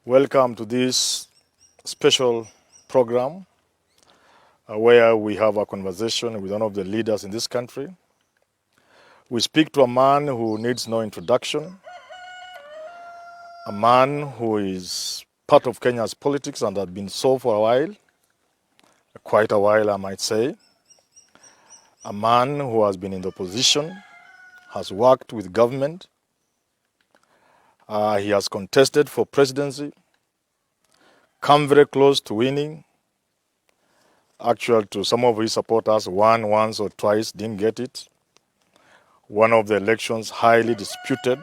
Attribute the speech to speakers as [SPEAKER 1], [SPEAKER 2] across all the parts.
[SPEAKER 1] Welcome to this special program where we have a conversation with one of the leaders in this country. We speak to a man who needs no introduction, a man who is part of Kenya's politics and has been so for a while, quite a while I might say, a man who has been in the opposition, has worked with government, he has contested for presidency, come very close to winning. Actually, to some of his supporters, won once or twice, didn't get it. One of the elections highly disputed,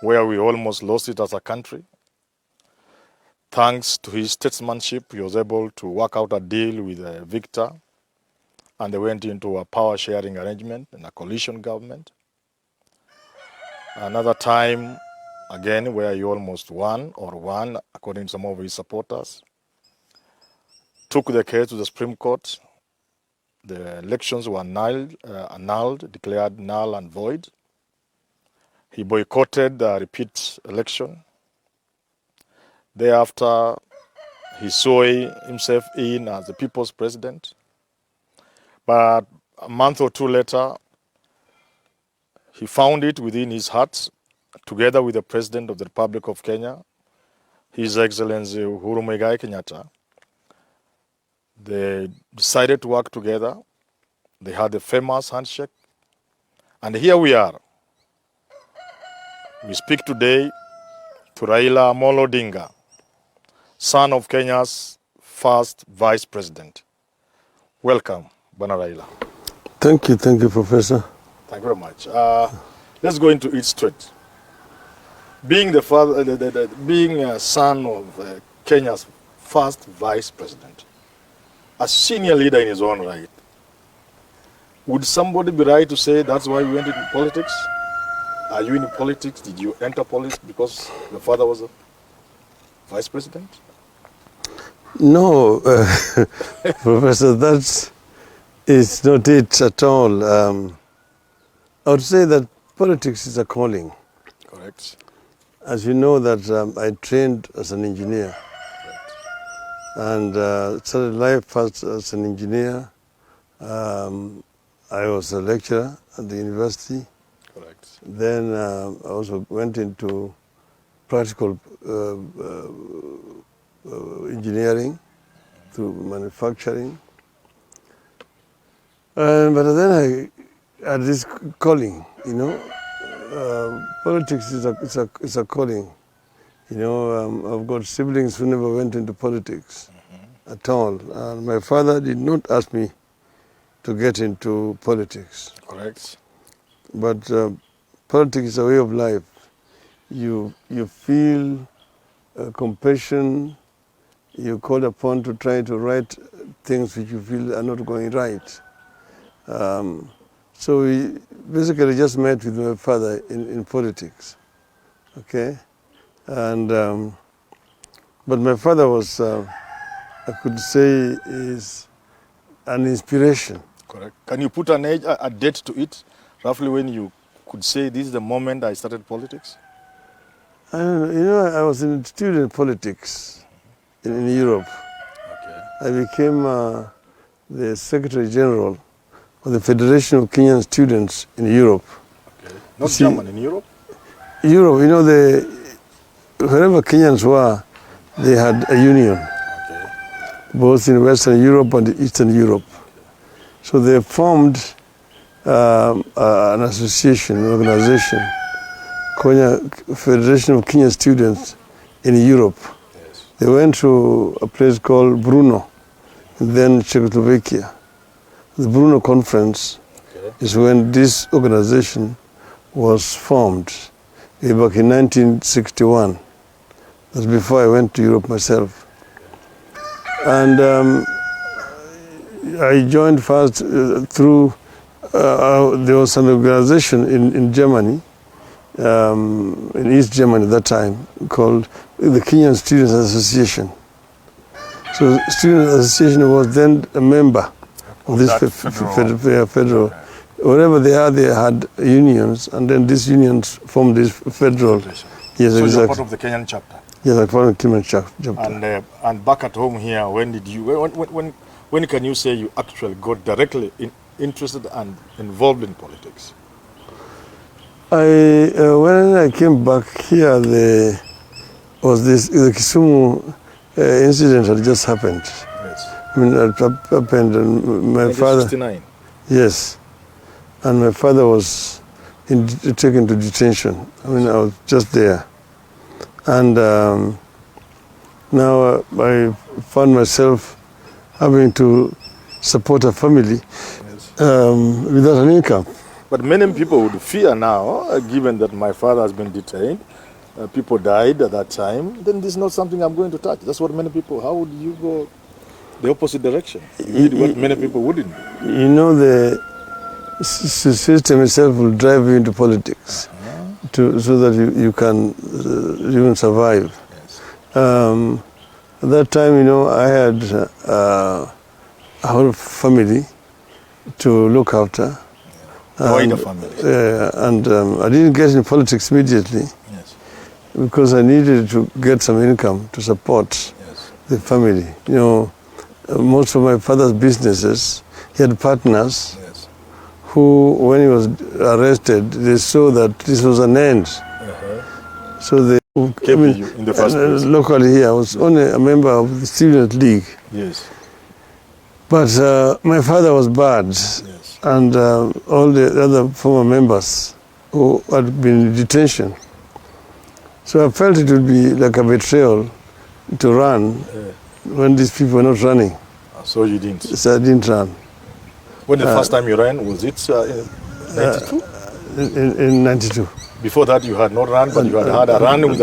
[SPEAKER 1] where we almost lost it as a country. Thanks to his statesmanship, he was able to work out a deal with the victor, and they went into a power-sharing arrangement in a coalition government. Another time, again, where he almost won, according to some of his supporters, took the case to the Supreme Court. The elections were annulled, declared null and void. He boycotted the repeat election. Thereafter, he saw himself in as the people's president. But a month or two later, he found it within his heart, together with the President of the Republic of Kenya, His Excellency Uhuru Muigai Kenyatta. They decided to work together. They had the famous handshake. And here we are. We speak today to Raila Amollo Odinga, son of Kenya's first vice president. Welcome, Bwana Raila.
[SPEAKER 2] Thank you, Professor.
[SPEAKER 1] Thank you very much. Let's go into it straight. Being the father, being a son of Kenya's first vice president, a senior leader in his own right, would somebody be right to say that's why you went into politics? Are you in politics? Did you enter politics because your father was a vice president?
[SPEAKER 2] No, Professor, that is not it at all. I would say that politics is a calling.
[SPEAKER 1] Correct.
[SPEAKER 2] As you know that I trained as an engineer.
[SPEAKER 1] Correct.
[SPEAKER 2] And started life first as an engineer. I was a lecturer at the university.
[SPEAKER 1] Correct.
[SPEAKER 2] Then I also went into practical engineering through manufacturing. But then I had this calling, you know. Politics is a calling. You know, I've got siblings who never went into politics at all. And my father did not ask me to get into politics.
[SPEAKER 1] Correct.
[SPEAKER 2] But politics is a way of life. You feel compassion. You're called upon to try to right things which you feel are not going right. So we basically just met with my father in politics, okay? And but my father was, I could say, is an inspiration.
[SPEAKER 1] Correct. Can you put an age, a date to it, roughly when you could say this is the moment I started politics?
[SPEAKER 2] I don't know. You know, I was in student politics in Europe.
[SPEAKER 1] Okay.
[SPEAKER 2] I became the Secretary General of the Federation of Kenyan Students in Europe.
[SPEAKER 1] Okay. Not German, in Europe?
[SPEAKER 2] Europe, you know, wherever Kenyans were, they had a union.
[SPEAKER 1] Okay.
[SPEAKER 2] Both in Western Europe and Eastern Europe. So they formed an association, an organization, Federation of Kenyan Students in Europe.
[SPEAKER 1] Yes.
[SPEAKER 2] They went to a place called Brno, and then Czechoslovakia. The Brno Conference is when this organization was formed, back in 1961. That's before I went to Europe myself. And I joined first through, there was an organization in Germany, in East Germany at that time, called the Kenyan Students Association. So Student Association was then a member of this federal. Wherever they are, they had unions, and then these unions formed this federal. Yes,
[SPEAKER 1] So you're
[SPEAKER 2] exactly.
[SPEAKER 1] part of the Kenyan chapter.
[SPEAKER 2] Yes, I found Kenyan chapter.
[SPEAKER 1] And back at home here, when can you say you actually got directly interested and involved in politics?
[SPEAKER 2] When I came back here, the Kisumu incident had just happened.
[SPEAKER 1] Yes.
[SPEAKER 2] I mean, it happened, and my father.
[SPEAKER 1] 1969.
[SPEAKER 2] Yes, and my father was taken to detention. I mean, I was just there, and now I found myself having to support a family
[SPEAKER 1] Yes.
[SPEAKER 2] without an income.
[SPEAKER 1] But many people would fear now, given that my father has been detained, people died at that time, then this is not something I'm going to touch. That's what many people, how would you go the opposite direction? You did what many people wouldn't do.
[SPEAKER 2] You know, the system itself will drive you into politics so that you can even survive.
[SPEAKER 1] Yes.
[SPEAKER 2] At that time, you know, I had a whole family to look after.
[SPEAKER 1] Wider family.
[SPEAKER 2] And I didn't get in politics immediately
[SPEAKER 1] Yes.
[SPEAKER 2] because I needed to get some income to support
[SPEAKER 1] Yes.
[SPEAKER 2] the family. You know, most of my father's businesses, he had partners
[SPEAKER 1] Yes.
[SPEAKER 2] who, when he was arrested, they saw that this was an end. So they
[SPEAKER 1] Kept you in the first place.
[SPEAKER 2] locally here, I was only a member of the Student League.
[SPEAKER 1] Yes.
[SPEAKER 2] But my father was bad,
[SPEAKER 1] Yes.
[SPEAKER 2] and all the other former members who had been in detention. So I felt it would be like a betrayal to run when these people were not running.
[SPEAKER 1] So you didn't.
[SPEAKER 2] So I didn't run.
[SPEAKER 1] When the first time you ran, was it in 92?
[SPEAKER 2] In 92.
[SPEAKER 1] Before that you had not run, but you had a run with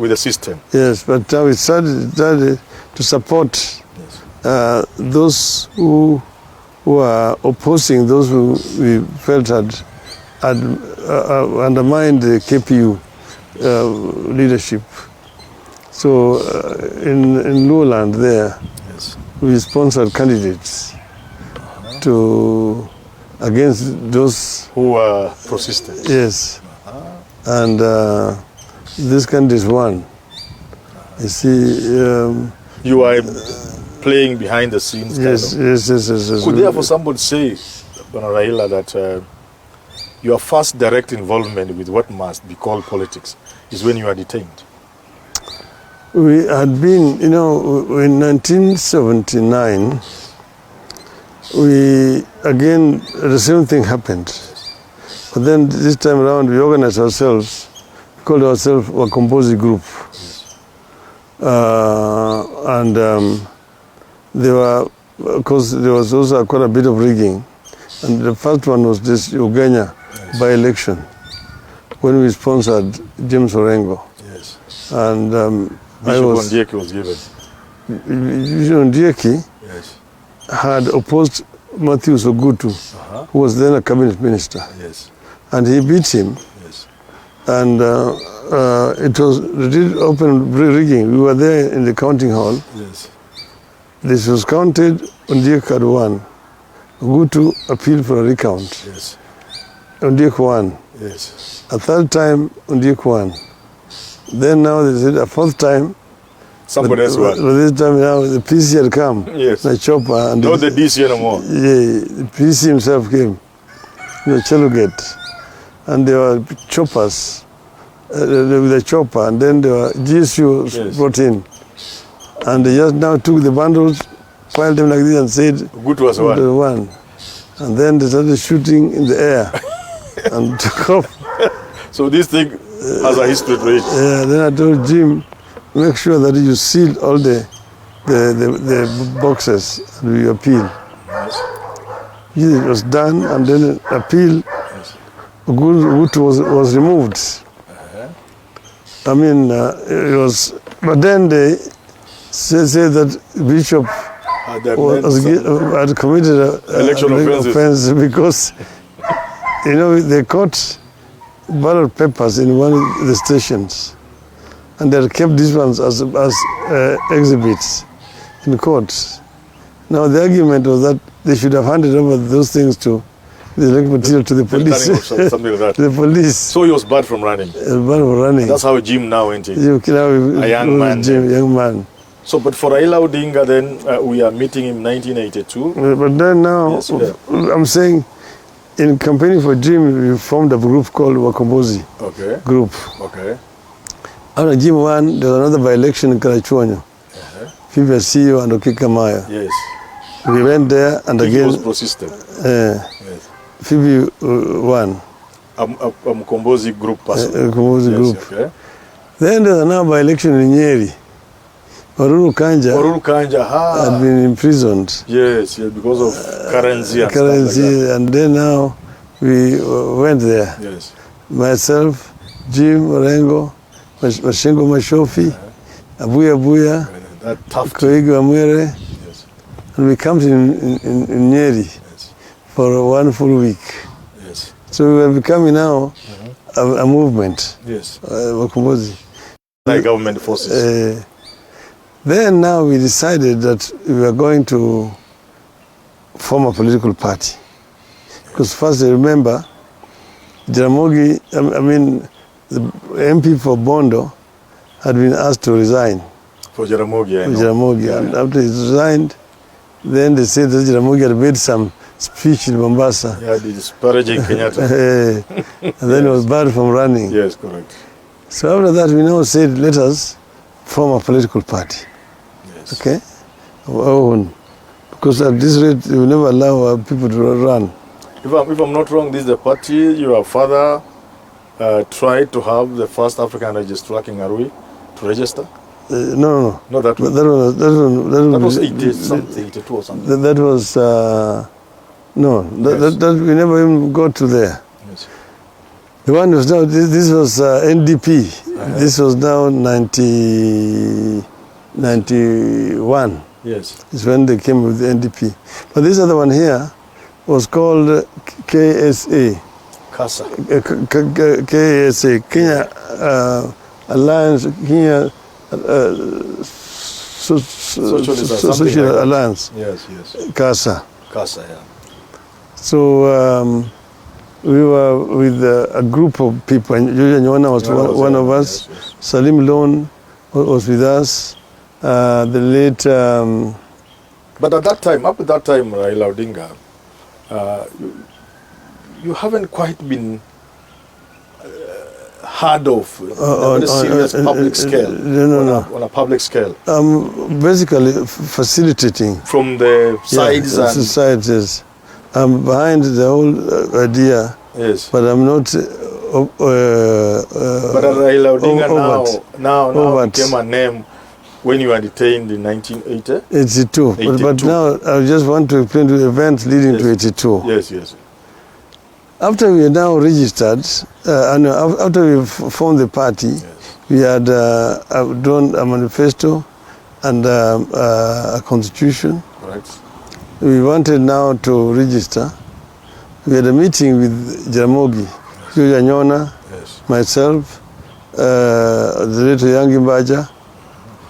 [SPEAKER 1] the system.
[SPEAKER 2] Yes, but now we started to support those who are opposing those who we felt had undermined the KPU leadership. So in Lowland there,
[SPEAKER 1] Yes.
[SPEAKER 2] we sponsored candidates against those
[SPEAKER 1] Who were persistent.
[SPEAKER 2] yes, and this candidates won. You see.
[SPEAKER 1] You are playing behind the scenes.
[SPEAKER 2] Yes,
[SPEAKER 1] kind of.
[SPEAKER 2] yes.
[SPEAKER 1] Could therefore somebody say, Bwana Raila, that your first direct involvement with what must be called politics is when you are detained?
[SPEAKER 2] We had been, you know, in 1979, the same thing happened. But then this time around, we organized ourselves, called ourselves a composite group. There was also quite a bit of rigging. And the first one was this Uganda by-election, when we sponsored James Orengo.
[SPEAKER 1] Yes.
[SPEAKER 2] And
[SPEAKER 1] Bishop Ondieki was given.
[SPEAKER 2] Bishop Ondieki
[SPEAKER 1] Yes.
[SPEAKER 2] had opposed Matthew Ogutu, who was then a cabinet minister.
[SPEAKER 1] Yes.
[SPEAKER 2] And he beat him.
[SPEAKER 1] Yes.
[SPEAKER 2] And it was open rigging. We were there in the counting hall.
[SPEAKER 1] Yes.
[SPEAKER 2] This was counted, Ondieki had won. Ogutu appealed for a recount.
[SPEAKER 1] Yes.
[SPEAKER 2] Ondieki won.
[SPEAKER 1] Yes.
[SPEAKER 2] A third time, Ondieki won. Then now they said a fourth time.
[SPEAKER 1] Somebody else won.
[SPEAKER 2] But this time now the PC had come.
[SPEAKER 1] Yes.
[SPEAKER 2] The chopper. And
[SPEAKER 1] Not the DC anymore.
[SPEAKER 2] Yeah, the PC himself came. The Chelugate. And there were choppers with a chopper. And then there were GSU
[SPEAKER 1] Yes.
[SPEAKER 2] brought in. And they just now took the bundles, piled them like this and said,
[SPEAKER 1] Good was one.
[SPEAKER 2] the one. And then they started shooting in the air and took off.
[SPEAKER 1] So this thing has a history to it.
[SPEAKER 2] Then I told Jim, make sure that you seal all the boxes and we appeal.
[SPEAKER 1] Yes.
[SPEAKER 2] It was done, and then appeal, Wood was removed. I mean, it was, but then they said that Bishop had committed
[SPEAKER 1] Election
[SPEAKER 2] offense because, you know, they caught ballot papers in one of the stations, and they had kept these ones as exhibits in court. Now the argument was that they should have handed over those things to the electric material to the police.
[SPEAKER 1] Something like that.
[SPEAKER 2] The police.
[SPEAKER 1] So he was barred from running.
[SPEAKER 2] Barred from running.
[SPEAKER 1] That's how Jim now entered.
[SPEAKER 2] A
[SPEAKER 1] young man.
[SPEAKER 2] Young man.
[SPEAKER 1] So, but for Raila Odinga, then we are meeting in 1982.
[SPEAKER 2] But then now,
[SPEAKER 1] yes, yeah.
[SPEAKER 2] I'm saying, in campaigning for Jim, we formed a group called Wakombozi Group.
[SPEAKER 1] Okay.
[SPEAKER 2] After Jim won, there was another by-election in Karachuonyo. People CEO and Okika Maya.
[SPEAKER 1] Yes.
[SPEAKER 2] We went there and
[SPEAKER 1] he
[SPEAKER 2] again.
[SPEAKER 1] was persistent.
[SPEAKER 2] Yes. Phoebe won.
[SPEAKER 1] Mkombozi group person.
[SPEAKER 2] Mkombozi group.
[SPEAKER 1] Okay.
[SPEAKER 2] Then there's another by-election in Nyeri. Oruru Kanja
[SPEAKER 1] had
[SPEAKER 2] been imprisoned.
[SPEAKER 1] Yes, because of currency and
[SPEAKER 2] currency,
[SPEAKER 1] stuff like that.
[SPEAKER 2] And then now we went there.
[SPEAKER 1] Yes.
[SPEAKER 2] Myself, Jim Orengo, Mashengo Mashofi, Abuya, Koigi Amwere,
[SPEAKER 1] yes.
[SPEAKER 2] And we camped in Nyeri for 1 full week.
[SPEAKER 1] Yes.
[SPEAKER 2] So we are becoming now a movement.
[SPEAKER 1] Yes.
[SPEAKER 2] Wakombozi.
[SPEAKER 1] Like government forces.
[SPEAKER 2] Then now we decided that we were going to form a political party. Because first I remember, Jaramogi, the MP for Bondo had been asked to resign.
[SPEAKER 1] For Jaramogi,
[SPEAKER 2] Yeah. And after he resigned, then they said that Jaramogi had made some speech in Mombasa.
[SPEAKER 1] Yeah, disparaging Kenyatta.
[SPEAKER 2] And then he was barred from running.
[SPEAKER 1] Yes, correct.
[SPEAKER 2] So after that, we now said, let us form a political party.
[SPEAKER 1] Yes.
[SPEAKER 2] Okay? Our own. Because at this rate, we will never allow our people to run.
[SPEAKER 1] If I'm not wrong, this is the party your father tried to have the first African registrar, King Arui, to register?
[SPEAKER 2] No.
[SPEAKER 1] Not that one.
[SPEAKER 2] That
[SPEAKER 1] was 82 or something.
[SPEAKER 2] That was, no, that we never even got to there.
[SPEAKER 1] Yes.
[SPEAKER 2] The one was now, this was NDP. This was now 91.
[SPEAKER 1] Yes.
[SPEAKER 2] Is when they came with the NDP. But this other one here was called KSA.
[SPEAKER 1] CASA.
[SPEAKER 2] KSA, Kenya Alliance, Kenya Social Alliance.
[SPEAKER 1] Yes.
[SPEAKER 2] CASA.
[SPEAKER 1] CASA, yeah.
[SPEAKER 2] So we were with a group of people, and Julia Nyona was one of us.
[SPEAKER 1] Yes.
[SPEAKER 2] Salim Lone was with us. The late...
[SPEAKER 1] but at that time, Raila Odinga, you haven't quite been heard of on a serious public scale.
[SPEAKER 2] No.
[SPEAKER 1] On a public scale.
[SPEAKER 2] Basically facilitating.
[SPEAKER 1] From the sides and...
[SPEAKER 2] Societies. I'm behind the whole idea.
[SPEAKER 1] Yes.
[SPEAKER 2] But I'm not...
[SPEAKER 1] but Raila Odinga now became a name when you were detained in 1980?
[SPEAKER 2] 82. But now I just want to explain the events leading to 82.
[SPEAKER 1] Yes.
[SPEAKER 2] After we are now registered, after we formed the party, we had done a manifesto and a constitution.
[SPEAKER 1] Correct.
[SPEAKER 2] We wanted now to register. We had a meeting with Jaramogi, Julia Nyona, myself, the late Yangi Mbaja,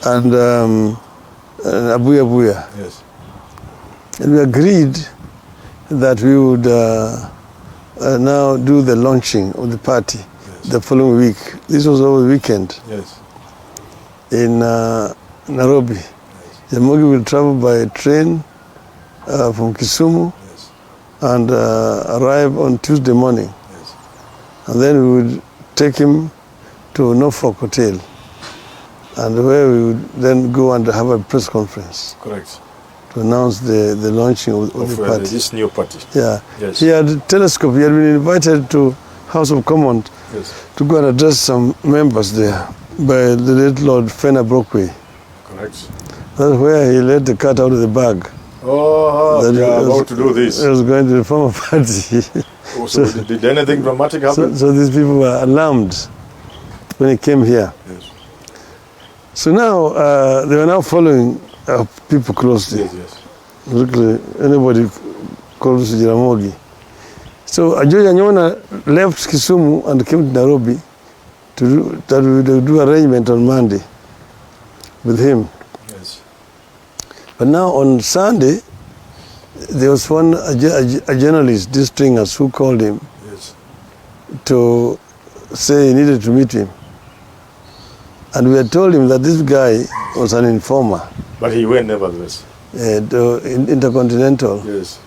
[SPEAKER 2] and Abuya.
[SPEAKER 1] Yes.
[SPEAKER 2] And we agreed that we would now do the launching of the party the following week. This was over the weekend.
[SPEAKER 1] Yes.
[SPEAKER 2] In Nairobi. Yes. Jaramogi will travel by train from Kisumu and arrive on Tuesday morning.
[SPEAKER 1] Yes.
[SPEAKER 2] And then we would take him to Norfolk Hotel, and where we would then go and have a press conference.
[SPEAKER 1] Correct.
[SPEAKER 2] To announce the launching of the party.
[SPEAKER 1] This new party.
[SPEAKER 2] Yeah.
[SPEAKER 1] Yes.
[SPEAKER 2] He had a telescope. He had been invited to House of Commons to go and address some members there by the late Lord Fenner Brockway.
[SPEAKER 1] Correct.
[SPEAKER 2] That's where he let the cat out of the bag.
[SPEAKER 1] Oh, we are about to do this.
[SPEAKER 2] He was going to form a party.
[SPEAKER 1] So did anything dramatic happen?
[SPEAKER 2] So these people were alarmed when he came here.
[SPEAKER 1] Yes.
[SPEAKER 2] So now they were now following people closely.
[SPEAKER 1] Yes.
[SPEAKER 2] Really, anybody close to Jaramogi. So Ajoya Nyona left Kisumu and came to Nairobi to do arrangement on Monday with him.
[SPEAKER 1] Yes.
[SPEAKER 2] But now on Sunday, There was a journalist, this Stringers, who called him
[SPEAKER 1] Yes.
[SPEAKER 2] to say he needed to meet him. And we had told him that this guy was an informer,
[SPEAKER 1] But he went nevertheless.
[SPEAKER 2] Intercontinental.
[SPEAKER 1] Yes.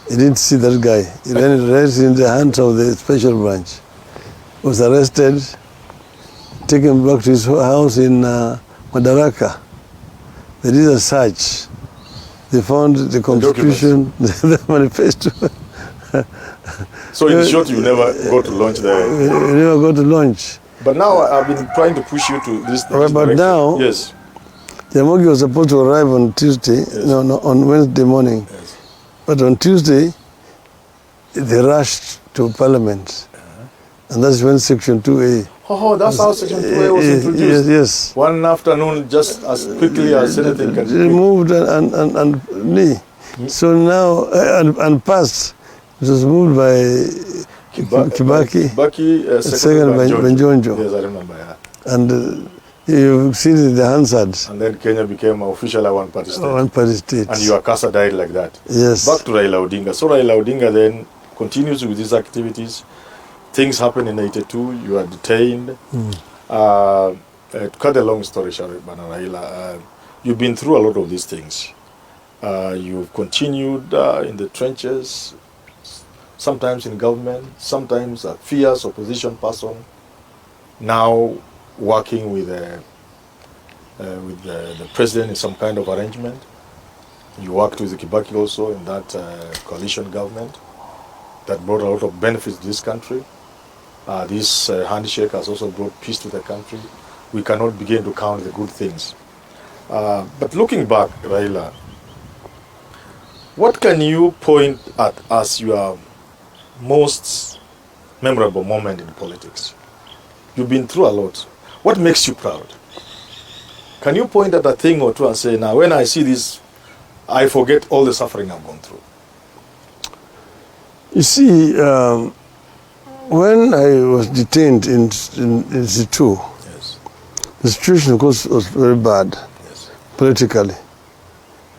[SPEAKER 2] He didn't see that guy. He then raised in the hands of the special branch. Was arrested, taken back to his house in Madaraka. They did a search. They found the constitution, the manifesto.
[SPEAKER 1] So in short, you never go to lunch there.
[SPEAKER 2] We never go to lunch.
[SPEAKER 1] But now I've been trying to push you to this
[SPEAKER 2] But
[SPEAKER 1] direction.
[SPEAKER 2] now,
[SPEAKER 1] Yes.
[SPEAKER 2] Jaramogi was supposed to arrive on Tuesday,
[SPEAKER 1] Yes.
[SPEAKER 2] no, on Wednesday morning.
[SPEAKER 1] Yes.
[SPEAKER 2] But on Tuesday, they rushed to Parliament. And that's when Section 2A.
[SPEAKER 1] Oh, that's how Section 2A was introduced.
[SPEAKER 2] Yes.
[SPEAKER 1] One afternoon, just as quickly as anything can be.
[SPEAKER 2] Removed and knee. So now, and passed. It was moved by Kibaki.
[SPEAKER 1] Kibaki,
[SPEAKER 2] Second by Benjonjo.
[SPEAKER 1] Yes, I remember. Yeah.
[SPEAKER 2] And you've seen it in the Hansard.
[SPEAKER 1] And then Kenya became officially one party state.
[SPEAKER 2] One party state.
[SPEAKER 1] And your Kasa died like that.
[SPEAKER 2] Yes.
[SPEAKER 1] Back to Raila Odinga. So Raila Odinga then continues with these activities. Things happen in 82, you are detained. To cut a long story short, Raila, you've been through a lot of these things. You've continued in the trenches, sometimes in government, sometimes a fierce opposition person, now working with the president in some kind of arrangement. You worked with Kibaki also in that coalition government that brought a lot of benefits to this country. This handshake has also brought peace to the country. We cannot begin to count the good things. But looking back, Raila, what can you point at as your most memorable moment in politics? You've been through a lot. What makes you proud? Can you point at a thing or two and say, now when I see this, I forget all the suffering I've gone through?
[SPEAKER 2] You see, when I was detained in C2,
[SPEAKER 1] Yes.
[SPEAKER 2] the situation, of course, was very bad,
[SPEAKER 1] Yes.
[SPEAKER 2] politically.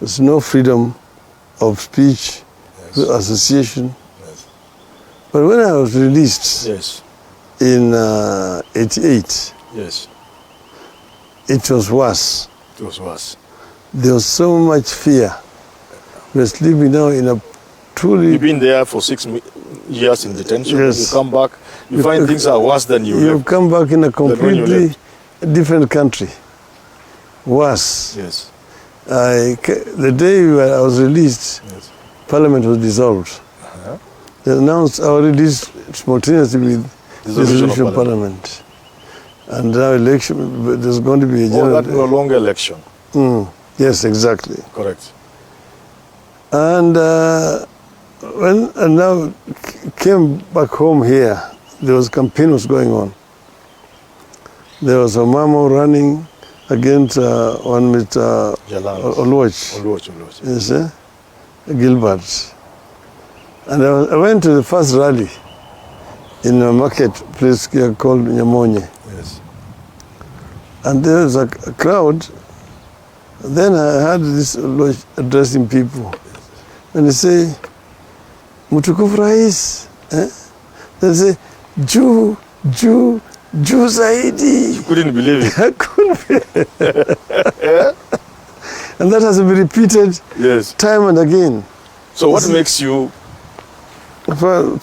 [SPEAKER 2] There's no freedom of speech,
[SPEAKER 1] Yes.
[SPEAKER 2] association.
[SPEAKER 1] Yes.
[SPEAKER 2] But when I was released
[SPEAKER 1] Yes.
[SPEAKER 2] in 88,
[SPEAKER 1] Yes.
[SPEAKER 2] it was worse.
[SPEAKER 1] It was worse.
[SPEAKER 2] There was so much fear. We were sleeping now in a truly...
[SPEAKER 1] You've been there for 6 years in detention.
[SPEAKER 2] Yes.
[SPEAKER 1] You come back, you find things are worse than you
[SPEAKER 2] You've
[SPEAKER 1] left.
[SPEAKER 2] come back in a
[SPEAKER 1] when you
[SPEAKER 2] completely
[SPEAKER 1] left.
[SPEAKER 2] different country. Worse.
[SPEAKER 1] Yes.
[SPEAKER 2] The day I was released,
[SPEAKER 1] Yes.
[SPEAKER 2] Parliament was dissolved.
[SPEAKER 1] Uh-huh.
[SPEAKER 2] They announced our release spontaneously with dissolution of Parliament. And now election, there's going to be a
[SPEAKER 1] Oh,
[SPEAKER 2] general...
[SPEAKER 1] that no longer election.
[SPEAKER 2] Yes, exactly.
[SPEAKER 1] Correct.
[SPEAKER 2] And when I now came back home here, there was campaign was going on. There was a Mamo running against one with Oluoch.
[SPEAKER 1] Oluoch.
[SPEAKER 2] Yes, Gilbert. And I went to the first rally in a marketplace here called Nyamonye.
[SPEAKER 1] Yes.
[SPEAKER 2] And there was a crowd. Then I heard this Oluoch addressing people. And they say, Mutukufu Rais. They say, Juu zaidi.
[SPEAKER 1] You couldn't believe it.
[SPEAKER 2] I couldn't believe. And that has been repeated
[SPEAKER 1] Yes.
[SPEAKER 2] time and again.
[SPEAKER 1] So what makes you
[SPEAKER 2] Proud.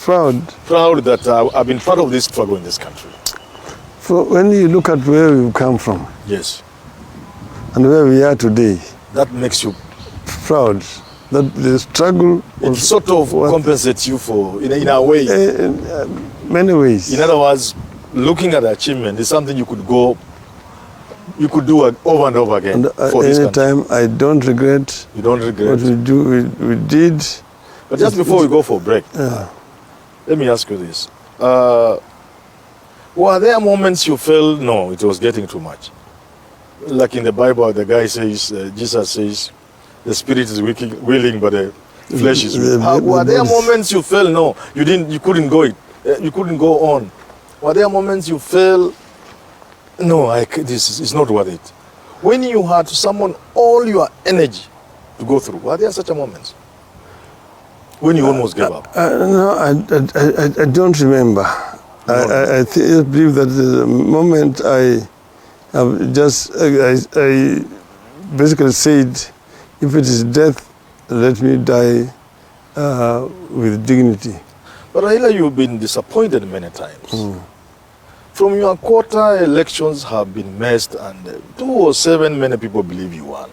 [SPEAKER 1] proud that I've been part of this struggle in this country?
[SPEAKER 2] For when you look at where we've come from
[SPEAKER 1] Yes.
[SPEAKER 2] and where we are today,
[SPEAKER 1] That makes you,
[SPEAKER 2] proud that the struggle
[SPEAKER 1] it
[SPEAKER 2] was
[SPEAKER 1] sort of compensates you for, in a way.
[SPEAKER 2] in many ways.
[SPEAKER 1] In other words, looking at the achievement is something you could do over and over again
[SPEAKER 2] And
[SPEAKER 1] for this
[SPEAKER 2] any
[SPEAKER 1] country.
[SPEAKER 2] time I don't regret
[SPEAKER 1] You don't regret.
[SPEAKER 2] what we did.
[SPEAKER 1] But just before we go for break, let me ask you this. Were there moments you felt, no, it was getting too much? Like in the Bible, the guy says, Jesus says, the spirit is willing, but the flesh is weak. Were there moments you felt, no, you couldn't go on? Were there moments you felt, no, this is not worth it? When you had to summon all your energy to go through, were there such a moments? when you almost gave up?
[SPEAKER 2] No, I don't remember. I believe that the moment I basically said, if it is death, let me die with dignity.
[SPEAKER 1] But Raila, you've been disappointed many times. From your quarter, elections have been messed, and 2007, many people believe you won.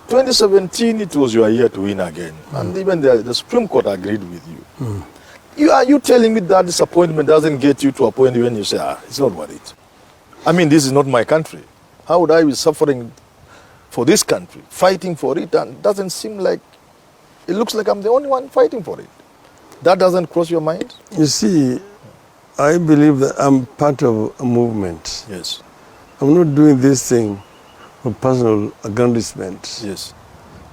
[SPEAKER 1] 2017, it was your year to win again, and even the Supreme Court agreed with you. Are you telling me that disappointment doesn't get you to a point when you say, it's not worth it? I mean, this is not my country. How would I be suffering for this country, fighting for it, and it doesn't seem like, it looks like I'm the only one fighting for it. That doesn't cross your mind?
[SPEAKER 2] You see, I believe that I'm part of a movement.
[SPEAKER 1] Yes.
[SPEAKER 2] I'm not doing this thing for personal aggrandizement.
[SPEAKER 1] Yes.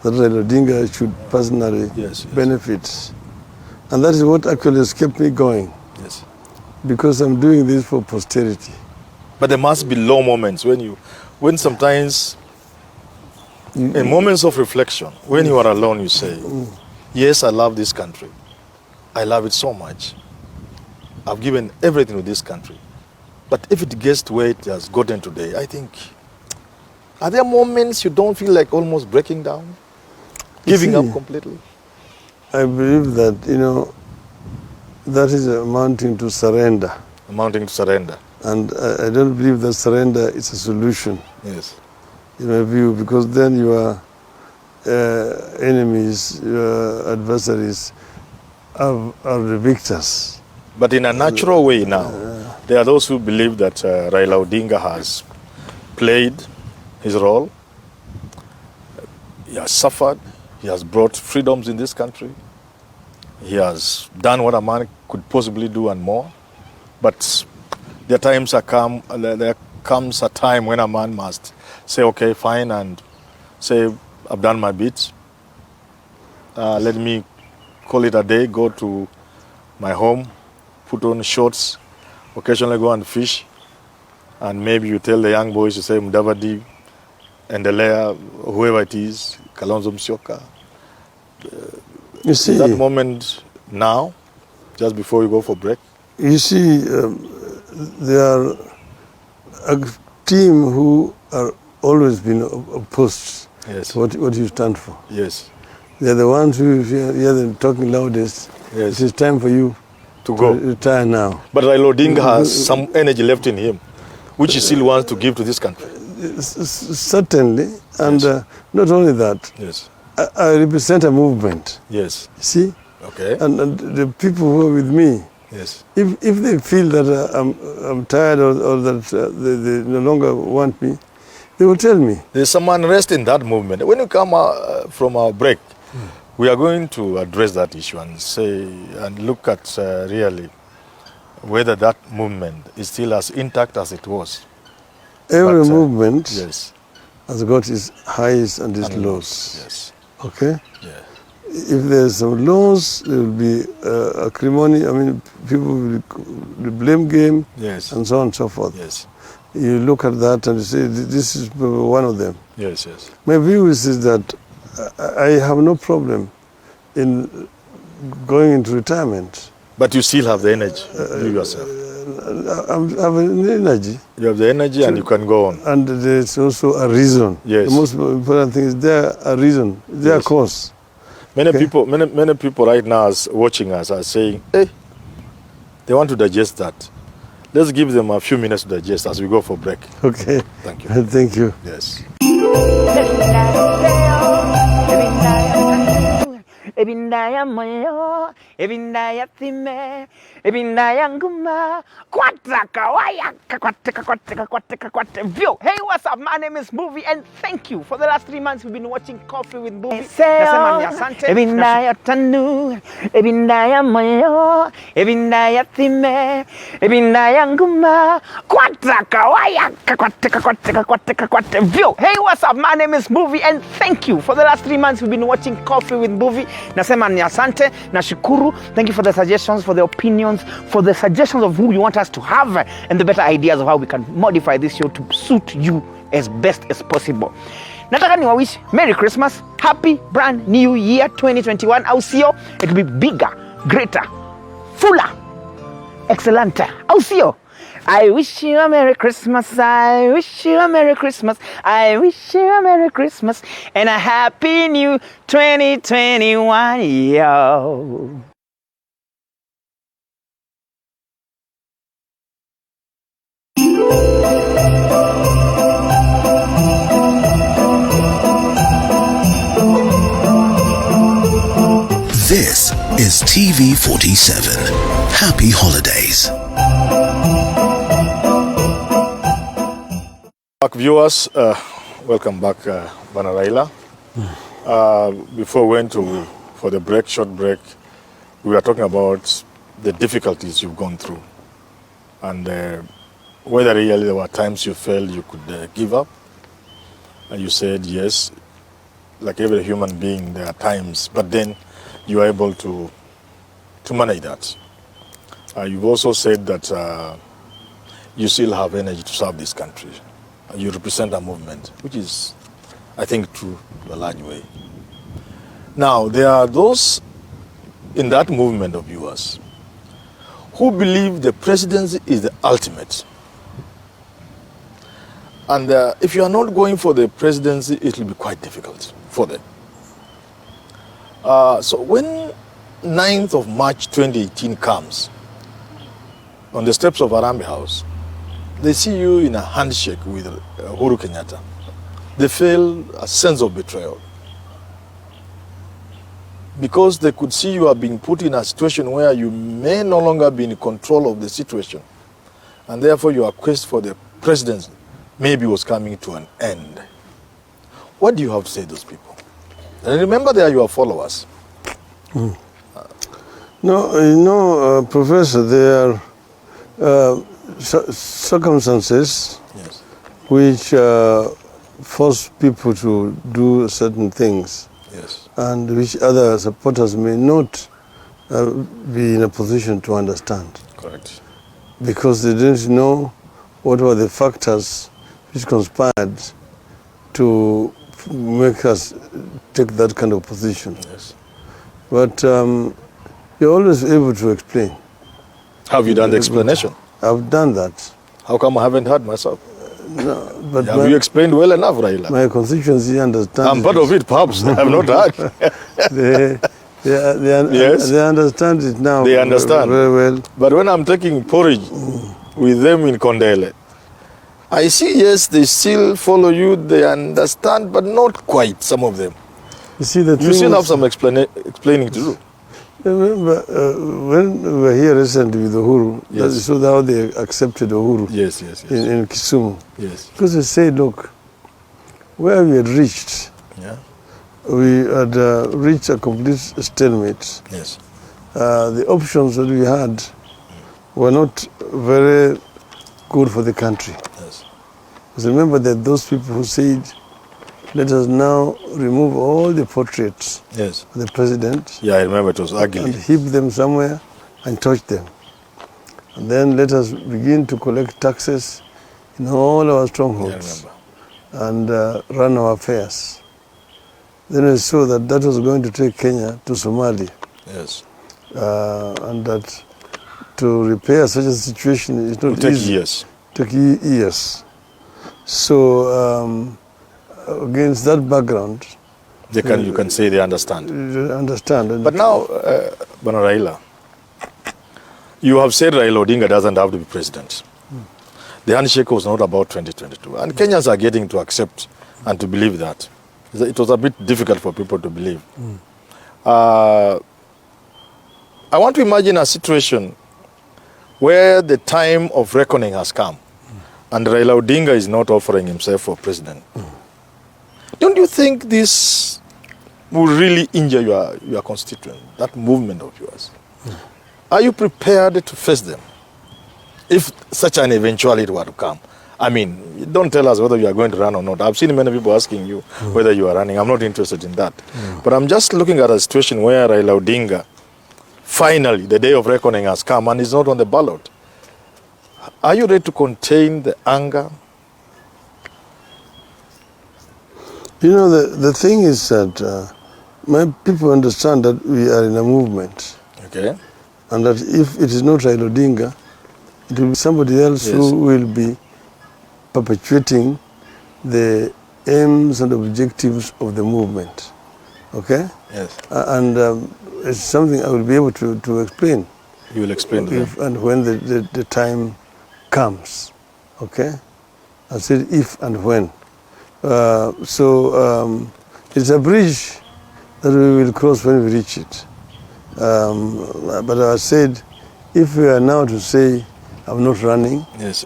[SPEAKER 2] That Raila Odinga should personally benefit. And that is what actually has kept me going.
[SPEAKER 1] Yes.
[SPEAKER 2] Because I'm doing this for posterity.
[SPEAKER 1] But there must be low moments when sometimes, in moments of reflection, when you are alone, you say, yes, I love this country. I love it so much. I've given everything to this country. But if it gets to where it has gotten today, I think, are there moments you don't feel like almost breaking down? Giving up completely?
[SPEAKER 2] I believe that, that is amounting to surrender.
[SPEAKER 1] Amounting to surrender.
[SPEAKER 2] And I don't believe that surrender is a solution.
[SPEAKER 1] Yes.
[SPEAKER 2] In my view, because then your enemies, your adversaries are the victors.
[SPEAKER 1] But in a natural way now, there are those who believe that Raila Odinga has played his role. He has suffered. He has brought freedoms in this country. He has done what a man could possibly do and more. But there comes a time when a man must say, okay, fine, and say, I've done my bit. Let me call it a day, go to my home, put on shorts, occasionally go and fish, and maybe you tell the young boys to say, Mudavadi, Endelea, whoever it is, Kalonzo Musyoka.
[SPEAKER 2] You see,
[SPEAKER 1] that moment now, just before you go for break?
[SPEAKER 2] You see, there are a team who are always been opposed to what you stand for.
[SPEAKER 1] Yes.
[SPEAKER 2] They're the ones who hear them talking loudest. Yes. It is time for you to go. Retire now.
[SPEAKER 1] But Raila Odinga has some energy left in him, which he still wants to give to this country.
[SPEAKER 2] Certainly. And not only that.
[SPEAKER 1] Yes.
[SPEAKER 2] I represent a movement.
[SPEAKER 1] Yes.
[SPEAKER 2] See?
[SPEAKER 1] Okay.
[SPEAKER 2] And the people who are with me,
[SPEAKER 1] yes.
[SPEAKER 2] If they feel that I'm tired or that they no longer want me, they will tell me.
[SPEAKER 1] There's some unrest in that movement. When you come from our break, we are going to address that issue and say and look at really whether that movement is still as intact as it was.
[SPEAKER 2] Every movement has got its highs and its lows.
[SPEAKER 1] Yes.
[SPEAKER 2] Okay?
[SPEAKER 1] Yeah.
[SPEAKER 2] If there's some lows, there will be acrimony. I mean, people will the blame game, and so on and so forth.
[SPEAKER 1] Yes.
[SPEAKER 2] You look at that and you say, this is one of them.
[SPEAKER 1] Yes, yes.
[SPEAKER 2] My view is that I have no problem in going into retirement.
[SPEAKER 1] But you still have the energy, you yourself.
[SPEAKER 2] I have an energy.
[SPEAKER 1] You have the energy and you can go on.
[SPEAKER 2] And there's also a reason.
[SPEAKER 1] Yes.
[SPEAKER 2] The most important thing is there a reason, there a cause.
[SPEAKER 1] Many people right now watching us are saying, hey, they want to digest that. Let's give them a few minutes to digest as we go for break.
[SPEAKER 2] Okay.
[SPEAKER 1] Thank you.
[SPEAKER 2] Thank you.
[SPEAKER 1] Yes.
[SPEAKER 3] Ebindaya moyo, ebindaya time, ebindaya nguma, kwata kawaya, kwata view. Hey, what's up? My name is Movie, and thank you. For the last 3 months, we've been watching Coffee with Movie. Nasema ni asante. Ebindaya tanu, ebindaya moyo, ebindaya time, ebindaya nguma, kwata kawaya, kwata view. Hey, what's up? My name is Movie, and thank you. For the last 3 months, we've been watching Coffee with Movie. Nasema ni asante, nashukuru. Thank you for the suggestions, for the opinions, for the suggestions of who you want us to have, and the better ideas of how we can modify this show to suit you as best as possible. Nataka niwawish Merry Christmas, Happy Brand New Year 2021, au sio? It will be bigger, greater, fuller, excellenter, au sio? I wish you a Merry Christmas, I wish you a Merry Christmas, I wish you a Merry Christmas, and a Happy New 2021, yo.
[SPEAKER 4] This is TV 47. Happy holidays.
[SPEAKER 1] Back viewers, welcome back, Bwana Raila. Before we went for the short break, we were talking about the difficulties you've gone through and whether really there were times you felt you could give up. And you said yes, like every human being, there are times, but then you are able to manage that. You've also said that you still have energy to serve this country. You represent a movement, which is, I think, true to a large way. Now, there are those in that movement of yours who believe the presidency is the ultimate. And if you are not going for the presidency, it will be quite difficult for them. So when 9th of March 2018 comes, on the steps of Harambee House, they see you in a handshake with Uhuru Kenyatta. They feel a sense of betrayal. Because they could see you are being put in a situation where you may no longer be in control of the situation. And therefore your quest for the presidency maybe was coming to an end. What do you have to say to those people? And remember, they are your followers.
[SPEAKER 2] No, you know, Professor, there are circumstances which force people to do certain things, and which other supporters may not be in a position to understand.
[SPEAKER 1] Correct.
[SPEAKER 2] Because they didn't know what were the factors which conspired to make us take that kind of position.
[SPEAKER 1] Yes.
[SPEAKER 2] But you're always able to explain.
[SPEAKER 1] Have you done the explanation?
[SPEAKER 2] I've done that.
[SPEAKER 1] How come I haven't heard myself?
[SPEAKER 2] No, but
[SPEAKER 1] Have you explained well enough, Raila?
[SPEAKER 2] my constituency understands.
[SPEAKER 1] I'm part of it, perhaps. I have not heard.
[SPEAKER 2] They understand it now.
[SPEAKER 1] They understand.
[SPEAKER 2] Very well.
[SPEAKER 1] But when I'm taking porridge with them in Kondele, I see, yes, they still follow you, they understand, but not quite, some of them.
[SPEAKER 2] You see, the
[SPEAKER 1] You still have some explaining to do.
[SPEAKER 2] Remember, when we were here recently with Uhuru,
[SPEAKER 1] Yes.
[SPEAKER 2] that is how they accepted Uhuru
[SPEAKER 1] Yes.
[SPEAKER 2] in Kisumu.
[SPEAKER 1] Yes.
[SPEAKER 2] Because they said, look, where we had reached,
[SPEAKER 1] Yeah.
[SPEAKER 2] we had reached a complete stalemate.
[SPEAKER 1] Yes.
[SPEAKER 2] The options that we had were not very good for the country.
[SPEAKER 1] Yes.
[SPEAKER 2] Because remember that those people who said, let us now remove all the portraits
[SPEAKER 1] Yes.
[SPEAKER 2] of the president
[SPEAKER 1] Yeah, I remember it was
[SPEAKER 2] and
[SPEAKER 1] ugly.
[SPEAKER 2] heap them somewhere and touch them. And then let us begin to collect taxes in all our
[SPEAKER 1] Yeah, I
[SPEAKER 2] strongholds
[SPEAKER 1] remember.
[SPEAKER 2] and run our affairs. Then I saw that that was going to take Kenya to Somalia,
[SPEAKER 1] Yes.
[SPEAKER 2] and that to repair such a situation is
[SPEAKER 1] It
[SPEAKER 2] not
[SPEAKER 1] will take
[SPEAKER 2] easy.
[SPEAKER 1] years.
[SPEAKER 2] Take years. So against that background,
[SPEAKER 1] You can say they understand.
[SPEAKER 2] you understand. And
[SPEAKER 1] But now, Bwana Raila, you have said Raila Odinga doesn't have to be president. The handshake was not about 2022. And Kenyans are getting to accept and to believe that. It was a bit difficult for people to believe. I want to imagine a situation where the time of reckoning has come and Raila Odinga is not offering himself for president. Don't you think this will really injure your constituent, that movement of yours? Are you prepared to face them if such an eventuality were to come? I mean, don't tell us whether you are going to run or not. I've seen many people asking you whether you are running. I'm not interested in that. But I'm just looking at a situation where Raila Odinga, finally, the day of reckoning has come and is not on the ballot. Are you ready to contain the anger
[SPEAKER 2] You know, the thing is that my people understand that we are in a movement.
[SPEAKER 1] Okay.
[SPEAKER 2] And that if it is not Raila Odinga, it will be somebody else
[SPEAKER 1] Yes.
[SPEAKER 2] who will be perpetuating the aims and objectives of the movement. Okay?
[SPEAKER 1] Yes.
[SPEAKER 2] And it's something I will be able to explain.
[SPEAKER 1] You will explain to them.
[SPEAKER 2] If and when the time comes. Okay? I said if and when. It's a bridge that we will cross when we reach it. But I said, if we are now to say, I'm not running,
[SPEAKER 1] Yes.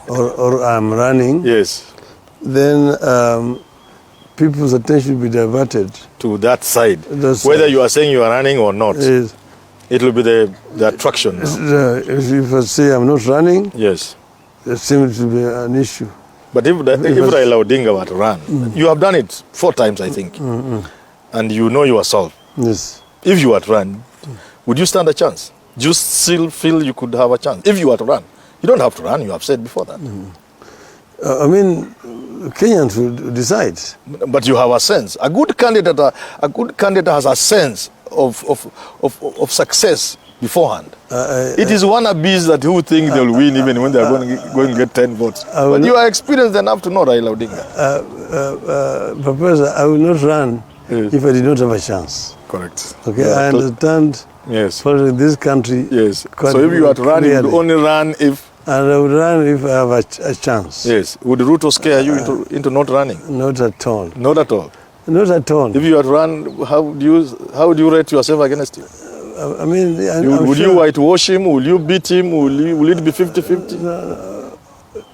[SPEAKER 2] or I'm running,
[SPEAKER 1] Yes.
[SPEAKER 2] then people's attention will be diverted.
[SPEAKER 1] To that side.
[SPEAKER 2] That side.
[SPEAKER 1] Whether you are saying you are running or not,
[SPEAKER 2] Yes.
[SPEAKER 1] it will be the attraction now.
[SPEAKER 2] If I say I'm not running,
[SPEAKER 1] Yes.
[SPEAKER 2] it seems to be an issue.
[SPEAKER 1] But if Raila Odinga were to run, you have done it 4 times, I think, and you know yourself.
[SPEAKER 2] Yes.
[SPEAKER 1] If you were to run, would you stand a chance? Do you still feel you could have a chance? If you were to run, you don't have to run. You have said before that.
[SPEAKER 2] I mean, Kenyans will decide.
[SPEAKER 1] But you have a sense. A good candidate has a sense of success beforehand. It is wannabes that who think they'll win even when they're going to get 10 votes. But you are experienced enough to know Raila Odinga.
[SPEAKER 2] Professor, I will not run
[SPEAKER 1] Yes.
[SPEAKER 2] if I did not have a chance.
[SPEAKER 1] Correct.
[SPEAKER 2] Okay,
[SPEAKER 1] Yeah,
[SPEAKER 2] I understand
[SPEAKER 1] Yes.
[SPEAKER 2] for this country.
[SPEAKER 1] Yes.
[SPEAKER 2] quite
[SPEAKER 1] So if you are to run, you
[SPEAKER 2] clearly.
[SPEAKER 1] would only run if...
[SPEAKER 2] And I would run if I have a chance.
[SPEAKER 1] Yes. Would Ruto scare you into not running?
[SPEAKER 2] Not at all.
[SPEAKER 1] Not at all.
[SPEAKER 2] Not at all.
[SPEAKER 1] If you are to run, how do you rate yourself against him?
[SPEAKER 2] I mean, I'm
[SPEAKER 1] Would
[SPEAKER 2] sure,
[SPEAKER 1] you whitewash him? Will you beat him? Will it be 50-50?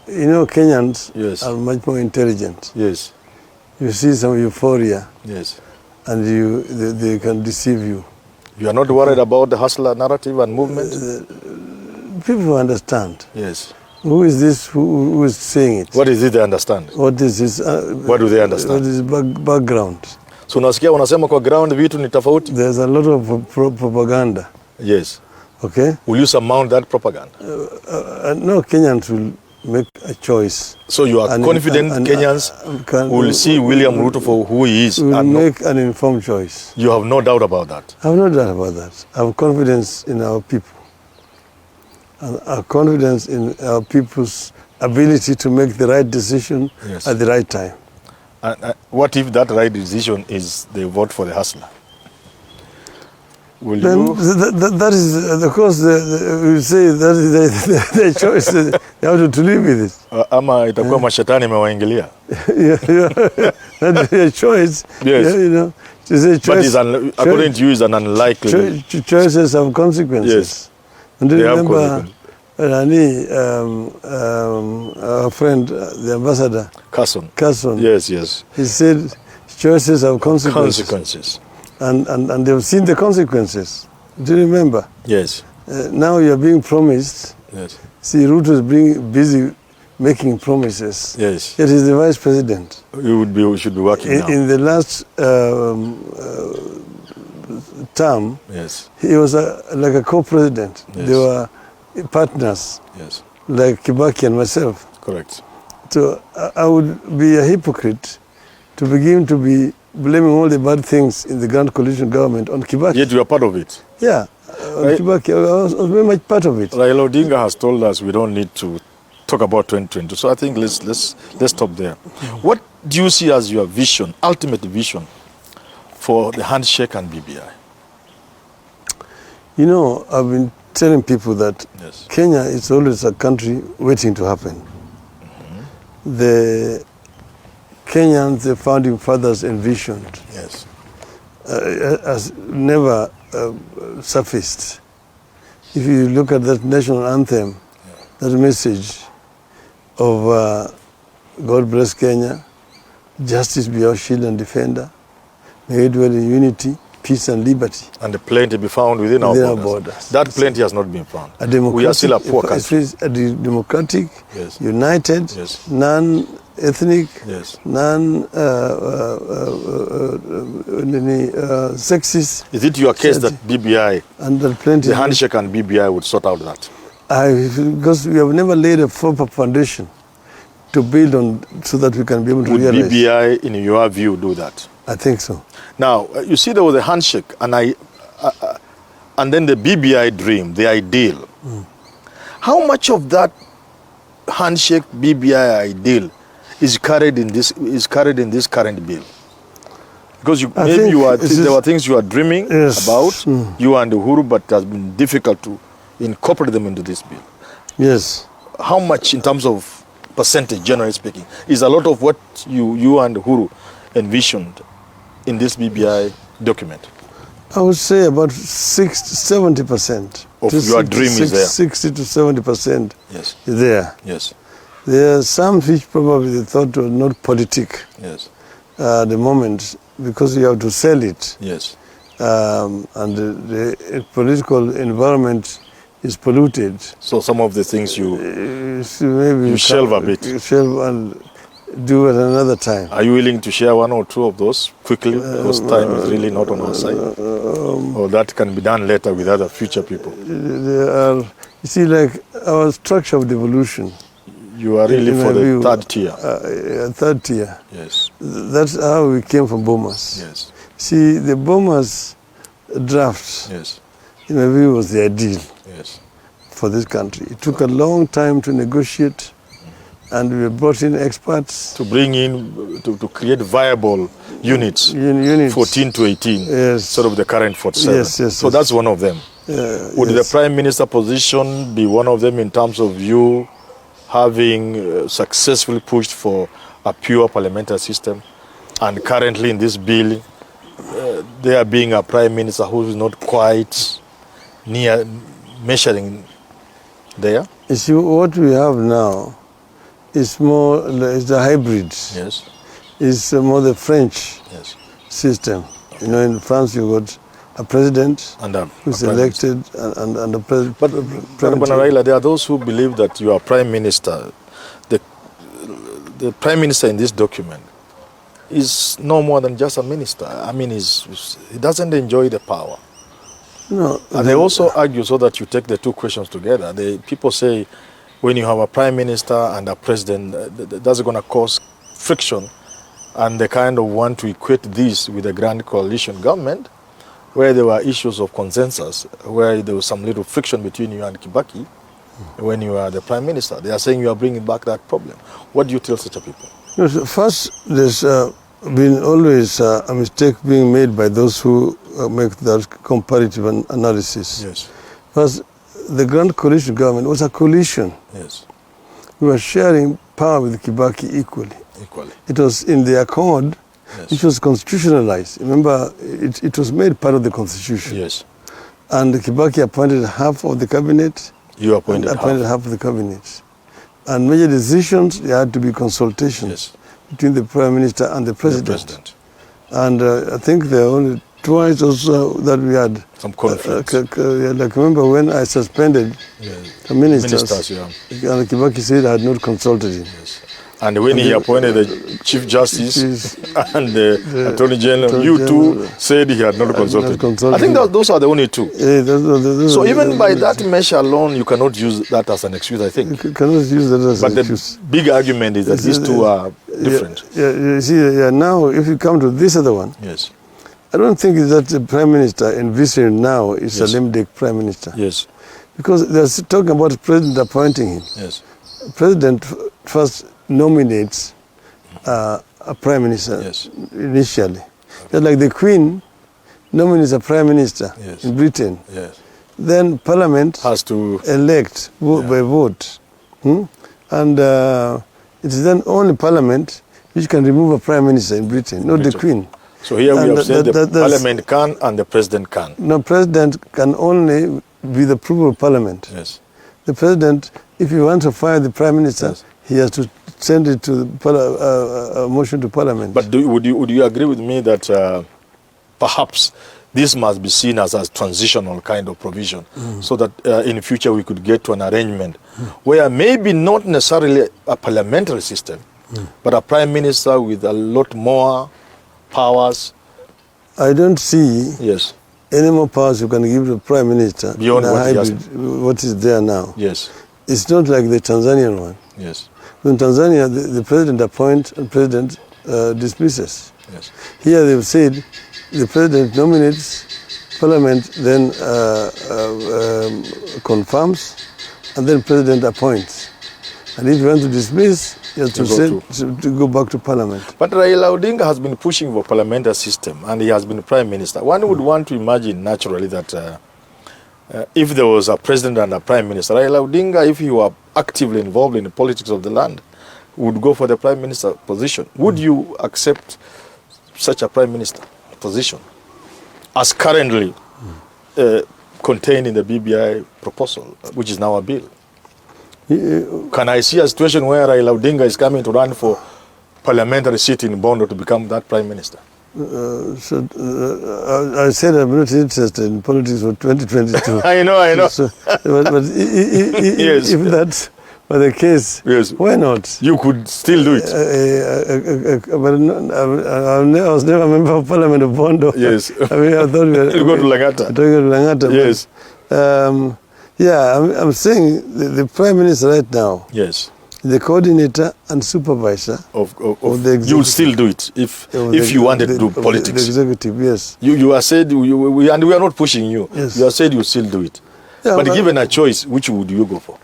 [SPEAKER 2] you know, Kenyans
[SPEAKER 1] Yes.
[SPEAKER 2] are much more intelligent.
[SPEAKER 1] Yes.
[SPEAKER 2] You see some euphoria,
[SPEAKER 1] Yes.
[SPEAKER 2] and they can deceive you.
[SPEAKER 1] You are not worried about the hustler narrative and movement?
[SPEAKER 2] People understand.
[SPEAKER 1] Yes.
[SPEAKER 2] Who is this who is saying it?
[SPEAKER 1] What is it they understand?
[SPEAKER 2] What is his,
[SPEAKER 1] What do they understand?
[SPEAKER 2] what is his background?
[SPEAKER 1] So unasikia wanasema kwa ground vitu ni tofauti?
[SPEAKER 2] There's a lot of propaganda.
[SPEAKER 1] Yes.
[SPEAKER 2] Okay?
[SPEAKER 1] Will you surmount that propaganda?
[SPEAKER 2] No, Kenyans will make a choice.
[SPEAKER 1] So you are confident Kenyans will see William Ruto for who he is?
[SPEAKER 2] Will
[SPEAKER 1] And
[SPEAKER 2] make an informed choice.
[SPEAKER 1] you have no doubt about that?
[SPEAKER 2] I have no doubt about that. I have confidence in our people. And I have confidence in our people's ability to make the right decision
[SPEAKER 1] Yes.
[SPEAKER 2] at the right time.
[SPEAKER 1] And what if that right decision is they vote for the hustler? Will
[SPEAKER 2] Then
[SPEAKER 1] you?
[SPEAKER 2] that is, of course, we say that is their choice. They have to live with it.
[SPEAKER 1] Ama itakuwa mashetani imewaingilia?
[SPEAKER 2] That's their choice.
[SPEAKER 1] Yes.
[SPEAKER 2] You know, to say
[SPEAKER 1] But
[SPEAKER 2] choice,
[SPEAKER 1] according to you, is an unlikely.
[SPEAKER 2] choices have consequences.
[SPEAKER 1] Yes.
[SPEAKER 2] And do you
[SPEAKER 1] They have
[SPEAKER 2] remember
[SPEAKER 1] consequences.
[SPEAKER 2] our friend, the ambassador,
[SPEAKER 1] Carson. Yes.
[SPEAKER 2] he said choices have consequences.
[SPEAKER 1] Consequences.
[SPEAKER 2] And they've seen the consequences. Do you remember?
[SPEAKER 1] Yes.
[SPEAKER 2] Now you're being promised.
[SPEAKER 1] Yes.
[SPEAKER 2] See, Ruto is being busy making promises.
[SPEAKER 1] Yes.
[SPEAKER 2] Yet he's the vice president.
[SPEAKER 1] We should be working now.
[SPEAKER 2] In the last term,
[SPEAKER 1] Yes.
[SPEAKER 2] he was like a co-president.
[SPEAKER 1] Yes.
[SPEAKER 2] They were partners,
[SPEAKER 1] Yes.
[SPEAKER 2] like Kibaki and myself.
[SPEAKER 1] Correct.
[SPEAKER 2] So I would be a hypocrite to begin to be blaming all the bad things in the Grand Coalition government on Kibaki.
[SPEAKER 1] Yet you are part of it.
[SPEAKER 2] Yeah, on
[SPEAKER 1] Right.
[SPEAKER 2] Kibaki, I was very much part of it.
[SPEAKER 1] Raila Odinga has told us we don't need to talk about 2022. So I think let's stop there. What do you see as your vision, ultimate vision, for the handshake and BBI?
[SPEAKER 2] You know, I've been telling people that
[SPEAKER 1] Yes.
[SPEAKER 2] Kenya is always a country waiting to happen. The Kenyans, the founding fathers envisioned,
[SPEAKER 1] Yes.
[SPEAKER 2] has never surfaced. If you look at that national anthem, that message of God bless Kenya, justice be our shield and defender, may we dwell in unity, peace and liberty.
[SPEAKER 1] And the plenty be found within our borders. That plenty has not been found. We are still a poor country.
[SPEAKER 2] A democratic,
[SPEAKER 1] Yes.
[SPEAKER 2] united,
[SPEAKER 1] Yes.
[SPEAKER 2] non-ethnic,
[SPEAKER 1] Yes.
[SPEAKER 2] sexist,
[SPEAKER 1] Is it your case that BBI,
[SPEAKER 2] and that plenty.
[SPEAKER 1] the handshake and BBI would sort out that?
[SPEAKER 2] Because we have never laid a proper foundation to build on so that we can be able to
[SPEAKER 1] Would
[SPEAKER 2] realize.
[SPEAKER 1] BBI, in your view, do that?
[SPEAKER 2] I think so.
[SPEAKER 1] Now, you see, there was a handshake, and then the BBI dream, the ideal. How much of that handshake BBI ideal is carried in this current bill? Because there were things you are dreaming about, you and Uhuru, but it has been difficult to incorporate them into this bill.
[SPEAKER 2] Yes.
[SPEAKER 1] How much, in terms of percentage, generally speaking, is a lot of what you and Uhuru envisioned in this BBI document?
[SPEAKER 2] I would say about 70%
[SPEAKER 1] of your dream is there.
[SPEAKER 2] 60 to 70%
[SPEAKER 1] Yes.
[SPEAKER 2] is there.
[SPEAKER 1] Yes.
[SPEAKER 2] There are some which probably they thought were not politic
[SPEAKER 1] Yes.
[SPEAKER 2] at the moment because you have to sell it.
[SPEAKER 1] Yes.
[SPEAKER 2] And the political environment is polluted.
[SPEAKER 1] So some of the things
[SPEAKER 2] Maybe
[SPEAKER 1] you shelve a bit.
[SPEAKER 2] Shelve and do it another time.
[SPEAKER 1] Are you willing to share one or two of those quickly? Because time is really not on our side. Or that can be done later with other future people.
[SPEAKER 2] There are, you see, like our structure of devolution.
[SPEAKER 1] You are really for the third tier.
[SPEAKER 2] Third tier.
[SPEAKER 1] Yes.
[SPEAKER 2] That's how we came from Bomas.
[SPEAKER 1] Yes.
[SPEAKER 2] See, the Bomas draft,
[SPEAKER 1] Yes.
[SPEAKER 2] in my view, was the ideal
[SPEAKER 1] Yes.
[SPEAKER 2] for this country. It took a long time to negotiate, and we brought in experts.
[SPEAKER 1] To bring in, to create viable units,
[SPEAKER 2] Units.
[SPEAKER 1] 14 to 18,
[SPEAKER 2] Yes.
[SPEAKER 1] sort of the current 47.
[SPEAKER 2] Yes, yes,
[SPEAKER 1] so
[SPEAKER 2] yes.
[SPEAKER 1] that's one of them. Would
[SPEAKER 2] Yes.
[SPEAKER 1] the Prime Minister position be one of them in terms of you having successfully pushed for a pure parliamentary system, and currently in this bill, there being a Prime Minister who is not quite near measuring there?
[SPEAKER 2] You see, what we have now is more, it's the hybrid.
[SPEAKER 1] Yes.
[SPEAKER 2] It's more the French
[SPEAKER 1] Yes.
[SPEAKER 2] system. You know, in France you got a president
[SPEAKER 1] And
[SPEAKER 2] who's
[SPEAKER 1] a Prime Minister.
[SPEAKER 2] elected and the president.
[SPEAKER 1] But Raila, there are those who believe that you are Prime Minister. The Prime Minister in this document is no more than just a minister. I mean, he doesn't enjoy the power.
[SPEAKER 2] No,
[SPEAKER 1] And they also argue, so that you take the two questions together, people say when you have a Prime Minister and a President, that's going to cause friction, and they kind of want to equate this with a grand coalition government, where there were issues of consensus, where there was some little friction between you and Kibaki when you are the Prime Minister. They are saying you are bringing back that problem. What do you tell such a people?
[SPEAKER 2] no, so first, there's been always a mistake being made by those who make that comparative analysis.
[SPEAKER 1] Yes.
[SPEAKER 2] First, the Grand Coalition government was a coalition.
[SPEAKER 1] Yes.
[SPEAKER 2] We were sharing power with Kibaki equally.
[SPEAKER 1] Equally.
[SPEAKER 2] It was in the accord,
[SPEAKER 1] Yes.
[SPEAKER 2] which was constitutionalized. Remember, it was made part of the constitution.
[SPEAKER 1] Yes.
[SPEAKER 2] And Kibaki appointed half of the cabinet.
[SPEAKER 1] You appointed
[SPEAKER 2] half of the cabinet. And major decisions, there had to be consultations
[SPEAKER 1] Yes.
[SPEAKER 2] between the Prime Minister and the
[SPEAKER 1] The
[SPEAKER 2] President. And I think there are only twice also that we had
[SPEAKER 1] Some conflicts.
[SPEAKER 2] like remember when I suspended the ministers,
[SPEAKER 1] yeah.
[SPEAKER 2] and Kibaki said I had not consulted him.
[SPEAKER 1] Yes. And when he appointed the Chief Justice and the Attorney General, you too said he had not consulted. I think those are the only two.
[SPEAKER 2] Yeah, those
[SPEAKER 1] So
[SPEAKER 2] are
[SPEAKER 1] even by that measure alone, you cannot use that as an excuse, I think.
[SPEAKER 2] you cannot use that as
[SPEAKER 1] But
[SPEAKER 2] an
[SPEAKER 1] the
[SPEAKER 2] excuse.
[SPEAKER 1] big argument is that these two are different.
[SPEAKER 2] You see, now if you come to this other one,
[SPEAKER 1] Yes.
[SPEAKER 2] I don't think that the Prime Minister envisioned now is
[SPEAKER 1] Yes.
[SPEAKER 2] Salim Dek Prime Minister.
[SPEAKER 1] Yes.
[SPEAKER 2] Because they're talking about the President appointing him.
[SPEAKER 1] Yes.
[SPEAKER 2] President first nominates a Prime Minister
[SPEAKER 1] Yes.
[SPEAKER 2] initially. Just like the Queen nominates a Prime Minister
[SPEAKER 1] Yes.
[SPEAKER 2] in Britain.
[SPEAKER 1] Yes.
[SPEAKER 2] Then Parliament
[SPEAKER 1] Has to.
[SPEAKER 2] elect by vote. And it is then only Parliament which can remove a Prime Minister in Britain, not the Queen.
[SPEAKER 1] So here we
[SPEAKER 2] And
[SPEAKER 1] have said the
[SPEAKER 2] that's-
[SPEAKER 1] Parliament can and the President can.
[SPEAKER 2] No, President can only be the approval of Parliament.
[SPEAKER 1] Yes.
[SPEAKER 2] The President, if he wants to fire the Prime Minister,
[SPEAKER 1] Yes.
[SPEAKER 2] he has to send it to a motion to Parliament.
[SPEAKER 1] But would you agree with me that perhaps this must be seen as a transitional kind of provision, so that in future we could get to an arrangement where maybe not necessarily a parliamentary system, but a Prime Minister with a lot more powers?
[SPEAKER 2] I don't see
[SPEAKER 1] Yes.
[SPEAKER 2] any more powers you can give to the Prime Minister
[SPEAKER 1] Beyond
[SPEAKER 2] in a
[SPEAKER 1] what he has.
[SPEAKER 2] hybrid, what is there now.
[SPEAKER 1] Yes.
[SPEAKER 2] It's not like the Tanzanian one,
[SPEAKER 1] Yes.
[SPEAKER 2] In Tanzania, the president appoints and president dismisses.
[SPEAKER 1] Yes.
[SPEAKER 2] Here they've said the president nominates, parliament then confirms, and then president appoints. And if you want to dismiss, you have to go back to parliament.
[SPEAKER 1] But Raila Odinga has been pushing for parliamentary system, and he has been prime minister. One would want to imagine naturally that if there was a president and a prime minister, Raila Odinga, if he were actively involved in the politics of the land, would go for the prime minister position. Would you accept such a prime minister position as currently contained in the BBI proposal, which is now a bill? Can I see a situation where Raila Odinga is coming to run for parliamentary seat in Bondo to become that prime minister?
[SPEAKER 2] I said I'm not interested in politics for 2022.
[SPEAKER 1] I know.
[SPEAKER 2] So, but
[SPEAKER 1] Yes.
[SPEAKER 2] if that were the case,
[SPEAKER 1] Yes.
[SPEAKER 2] why not?
[SPEAKER 1] You could still do it.
[SPEAKER 2] But I was never a member of parliament of Bondo.
[SPEAKER 1] Yes.
[SPEAKER 2] I mean, I thought we were
[SPEAKER 1] You go to Langata.
[SPEAKER 2] talking to Langata.
[SPEAKER 1] Yes.
[SPEAKER 2] But, yeah, I'm saying the prime minister right now,
[SPEAKER 1] Yes.
[SPEAKER 2] the coordinator and supervisor
[SPEAKER 1] Of
[SPEAKER 2] the executive.
[SPEAKER 1] you would still do it if you wanted to do politics.
[SPEAKER 2] The executive, yes.
[SPEAKER 1] You are said, and we are not pushing you.
[SPEAKER 2] Yes.
[SPEAKER 1] You are said you still do it.
[SPEAKER 2] Yeah,
[SPEAKER 1] but given a choice, which would you go for?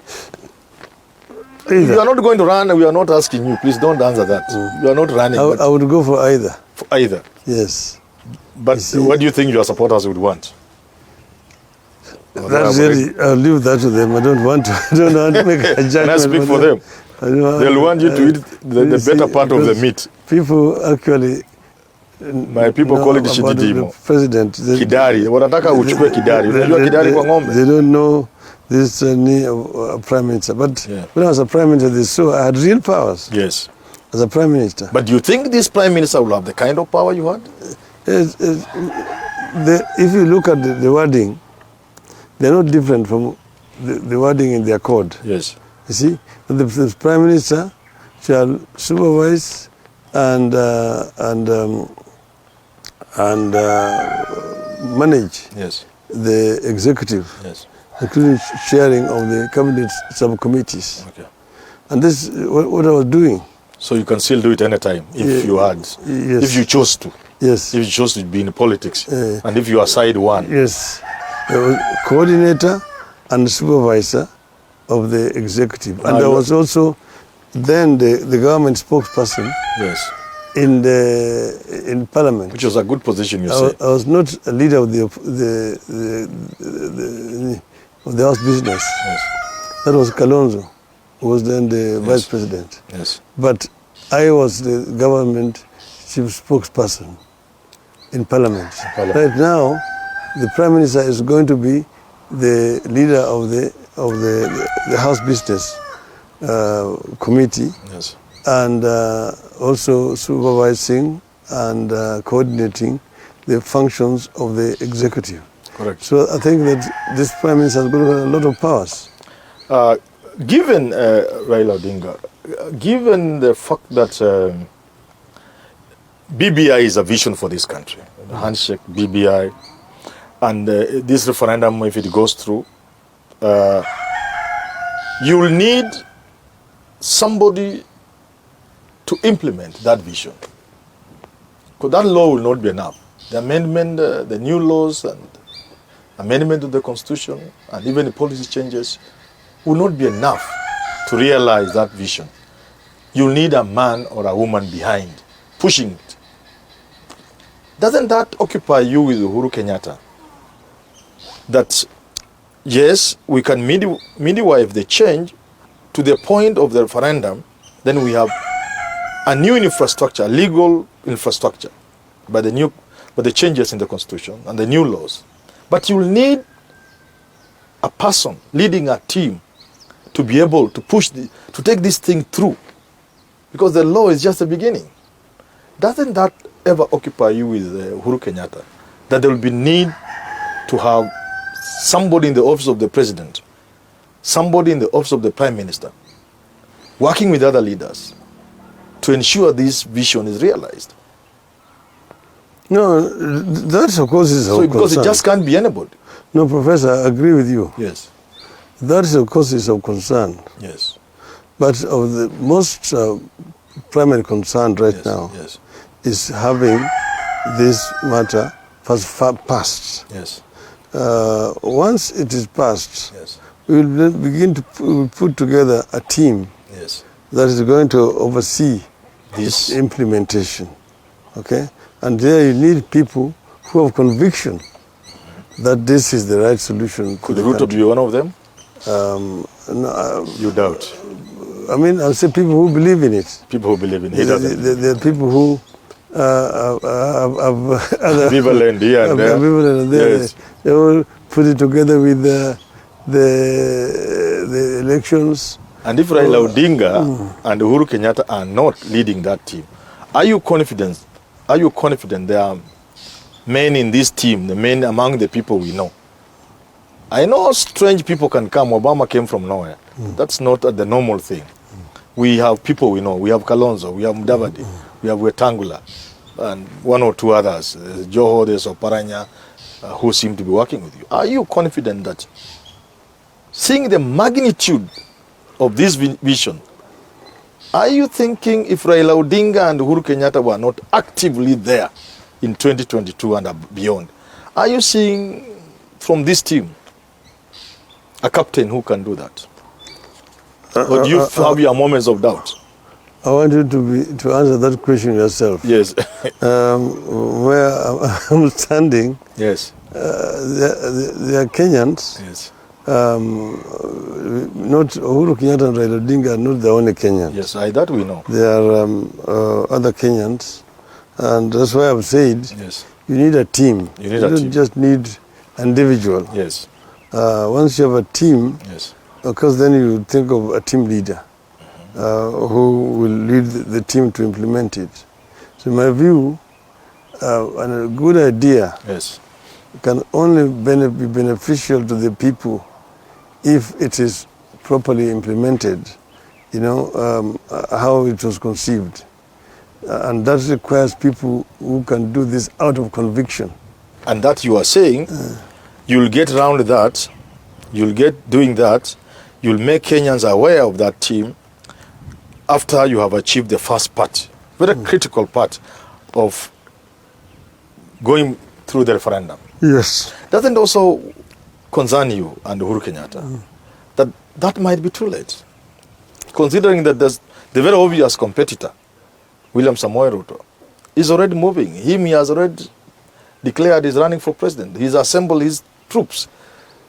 [SPEAKER 2] Either.
[SPEAKER 1] You are not going to run, and we are not asking you. Please don't answer that. You are not running. but
[SPEAKER 2] I would go for either.
[SPEAKER 1] for either.
[SPEAKER 2] Yes.
[SPEAKER 1] But what do you think your supporters would want?
[SPEAKER 2] That's really, I'll leave that to them. I don't want to make a judgment.
[SPEAKER 1] Can I speak for them? They'll want you to eat the better part of the meat.
[SPEAKER 2] People actually
[SPEAKER 1] My people call it
[SPEAKER 2] know about
[SPEAKER 1] shididimo.
[SPEAKER 2] the president.
[SPEAKER 1] Kidari. Wanataka uchukue kidari. Unajua kidari kwa ng'ombe?
[SPEAKER 2] They don't know this prime minister. But when I was a prime minister, they saw I had real powers
[SPEAKER 1] Yes.
[SPEAKER 2] as a prime minister.
[SPEAKER 1] But do you think this prime minister will have the kind of power you had?
[SPEAKER 2] If you look at the wording, they're not different from the wording in their code.
[SPEAKER 1] Yes.
[SPEAKER 2] You see, the prime minister shall supervise and manage
[SPEAKER 1] Yes.
[SPEAKER 2] the executive,
[SPEAKER 1] Yes.
[SPEAKER 2] including chairing of the cabinet subcommittees.
[SPEAKER 1] Okay.
[SPEAKER 2] And this is what I was doing.
[SPEAKER 1] So you can still do it anytime if you had,
[SPEAKER 2] Yes.
[SPEAKER 1] if you chose to.
[SPEAKER 2] Yes.
[SPEAKER 1] If you chose to be in politics, and if you are side one.
[SPEAKER 2] Yes. There was coordinator and supervisor of the executive. And I was also then the government spokesperson
[SPEAKER 1] Yes.
[SPEAKER 2] in parliament.
[SPEAKER 1] Which was a good position, you
[SPEAKER 2] I
[SPEAKER 1] say.
[SPEAKER 2] was not a leader of the house business.
[SPEAKER 1] Yes.
[SPEAKER 2] That was Kalonzo, who was then the vice president.
[SPEAKER 1] Yes.
[SPEAKER 2] But I was the government chief spokesperson in parliament. Right now, the prime minister is going to be the leader of the house business committee.
[SPEAKER 1] Yes.
[SPEAKER 2] And also supervising and coordinating the functions of the executive.
[SPEAKER 1] Correct.
[SPEAKER 2] So I think that this prime minister has got a lot of powers.
[SPEAKER 1] Given Raila Odinga, given the fact that BBI is a vision for this country, the handshake BBI, and this referendum, if it goes through, you will need somebody to implement that vision. Because that law will not be enough. The amendment, the new laws and amendment to the constitution and even the policy changes will not be enough to realize that vision. You'll need a man or a woman behind, pushing it. Doesn't that occupy you with Uhuru Kenyatta? That, yes, we can midwife the change to the point of the referendum, then we have a new infrastructure, legal infrastructure, by the changes in the constitution and the new laws. But you'll need a person leading a team to be able to to take this thing through, because the law is just the beginning. Doesn't that ever occupy you with Uhuru Kenyatta, that there will be need to have somebody in the office of the president, somebody in the office of the prime minister, working with other leaders to ensure this vision is realized?
[SPEAKER 2] No, that of course is our concern.
[SPEAKER 1] Because it just can't be anybody.
[SPEAKER 2] No, Professor, I agree with you.
[SPEAKER 1] Yes.
[SPEAKER 2] That is of course is of concern.
[SPEAKER 1] Yes.
[SPEAKER 2] But of the most primary concern right now
[SPEAKER 1] Yes.
[SPEAKER 2] is having this matter passed.
[SPEAKER 1] Yes.
[SPEAKER 2] Once it is passed,
[SPEAKER 1] Yes.
[SPEAKER 2] we will then begin to put together a team
[SPEAKER 1] Yes.
[SPEAKER 2] that is going to oversee
[SPEAKER 1] This.
[SPEAKER 2] its implementation. Okay? And there you need people who have conviction that this is the right solution.
[SPEAKER 1] Could Ruto be one of them?
[SPEAKER 2] No,
[SPEAKER 1] You doubt.
[SPEAKER 2] I mean, I'll say people who believe in it.
[SPEAKER 1] People who believe in it. He doesn't.
[SPEAKER 2] There are people who have other
[SPEAKER 1] Ambivalent here and there.
[SPEAKER 2] ambivalent there.
[SPEAKER 1] Yes.
[SPEAKER 2] They will put it together with the elections.
[SPEAKER 1] And if Raila Odinga and Uhuru Kenyatta are not leading that team, are you confident? Are you confident there are men in this team, the men among the people we know? I know strange people can come. Obama came from nowhere. That's not the normal thing. We have people we know. We have Kalonzo, we have Mudavadi, we have Wetangula, and one or two others, Joho, there's Oparanya, who seem to be working with you. Are you confident that seeing the magnitude of this vision, are you thinking if Raila Odinga and Uhuru Kenyatta were not actively there in 2022 and beyond, are you seeing from this team a captain who can do that? Or do you have your moments of doubt?
[SPEAKER 2] I want you to answer that question yourself.
[SPEAKER 1] Yes.
[SPEAKER 2] Where I'm standing,
[SPEAKER 1] Yes.
[SPEAKER 2] they are Kenyans.
[SPEAKER 1] Yes.
[SPEAKER 2] Not Uhuru Kenyatta and Raila Odinga are not the only Kenyans.
[SPEAKER 1] Yes, that we know.
[SPEAKER 2] There are other Kenyans, and that's why I've said
[SPEAKER 1] Yes.
[SPEAKER 2] you need a team.
[SPEAKER 1] You need a
[SPEAKER 2] don't
[SPEAKER 1] team.
[SPEAKER 2] just need an individual.
[SPEAKER 1] Yes.
[SPEAKER 2] Once you have a team,
[SPEAKER 1] Yes.
[SPEAKER 2] of course, then you think of a team leader who will lead the team to implement it. So, in my view, and a good idea
[SPEAKER 1] Yes.
[SPEAKER 2] can only be beneficial to the people if it is properly implemented, how it was conceived. And that requires people who can do this out of conviction.
[SPEAKER 1] And that you are saying, you'll get around that, you'll get doing that, you'll make Kenyans aware of that team after you have achieved the first part, very critical part of going through the referendum.
[SPEAKER 2] Yes.
[SPEAKER 1] Doesn't also concern you and Uhuru Kenyatta that might be too late, considering that there's the very obvious competitor, William Samoei Ruto, is already moving. He has already declared he's running for president. He's assembled his troops.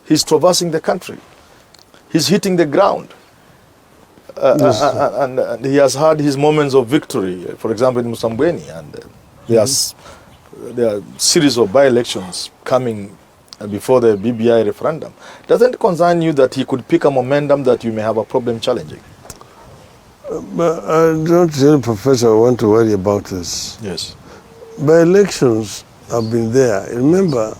[SPEAKER 1] He's traversing the country. He's hitting the ground. And he has had his moments of victory, for example, in Musambweni. And there are a series of by-elections coming before the BBI referendum. Doesn't it concern you that he could pick a momentum that you may have a problem challenging?
[SPEAKER 2] But I don't really, Professor, want to worry about this.
[SPEAKER 1] Yes.
[SPEAKER 2] By-elections have been there. Remember,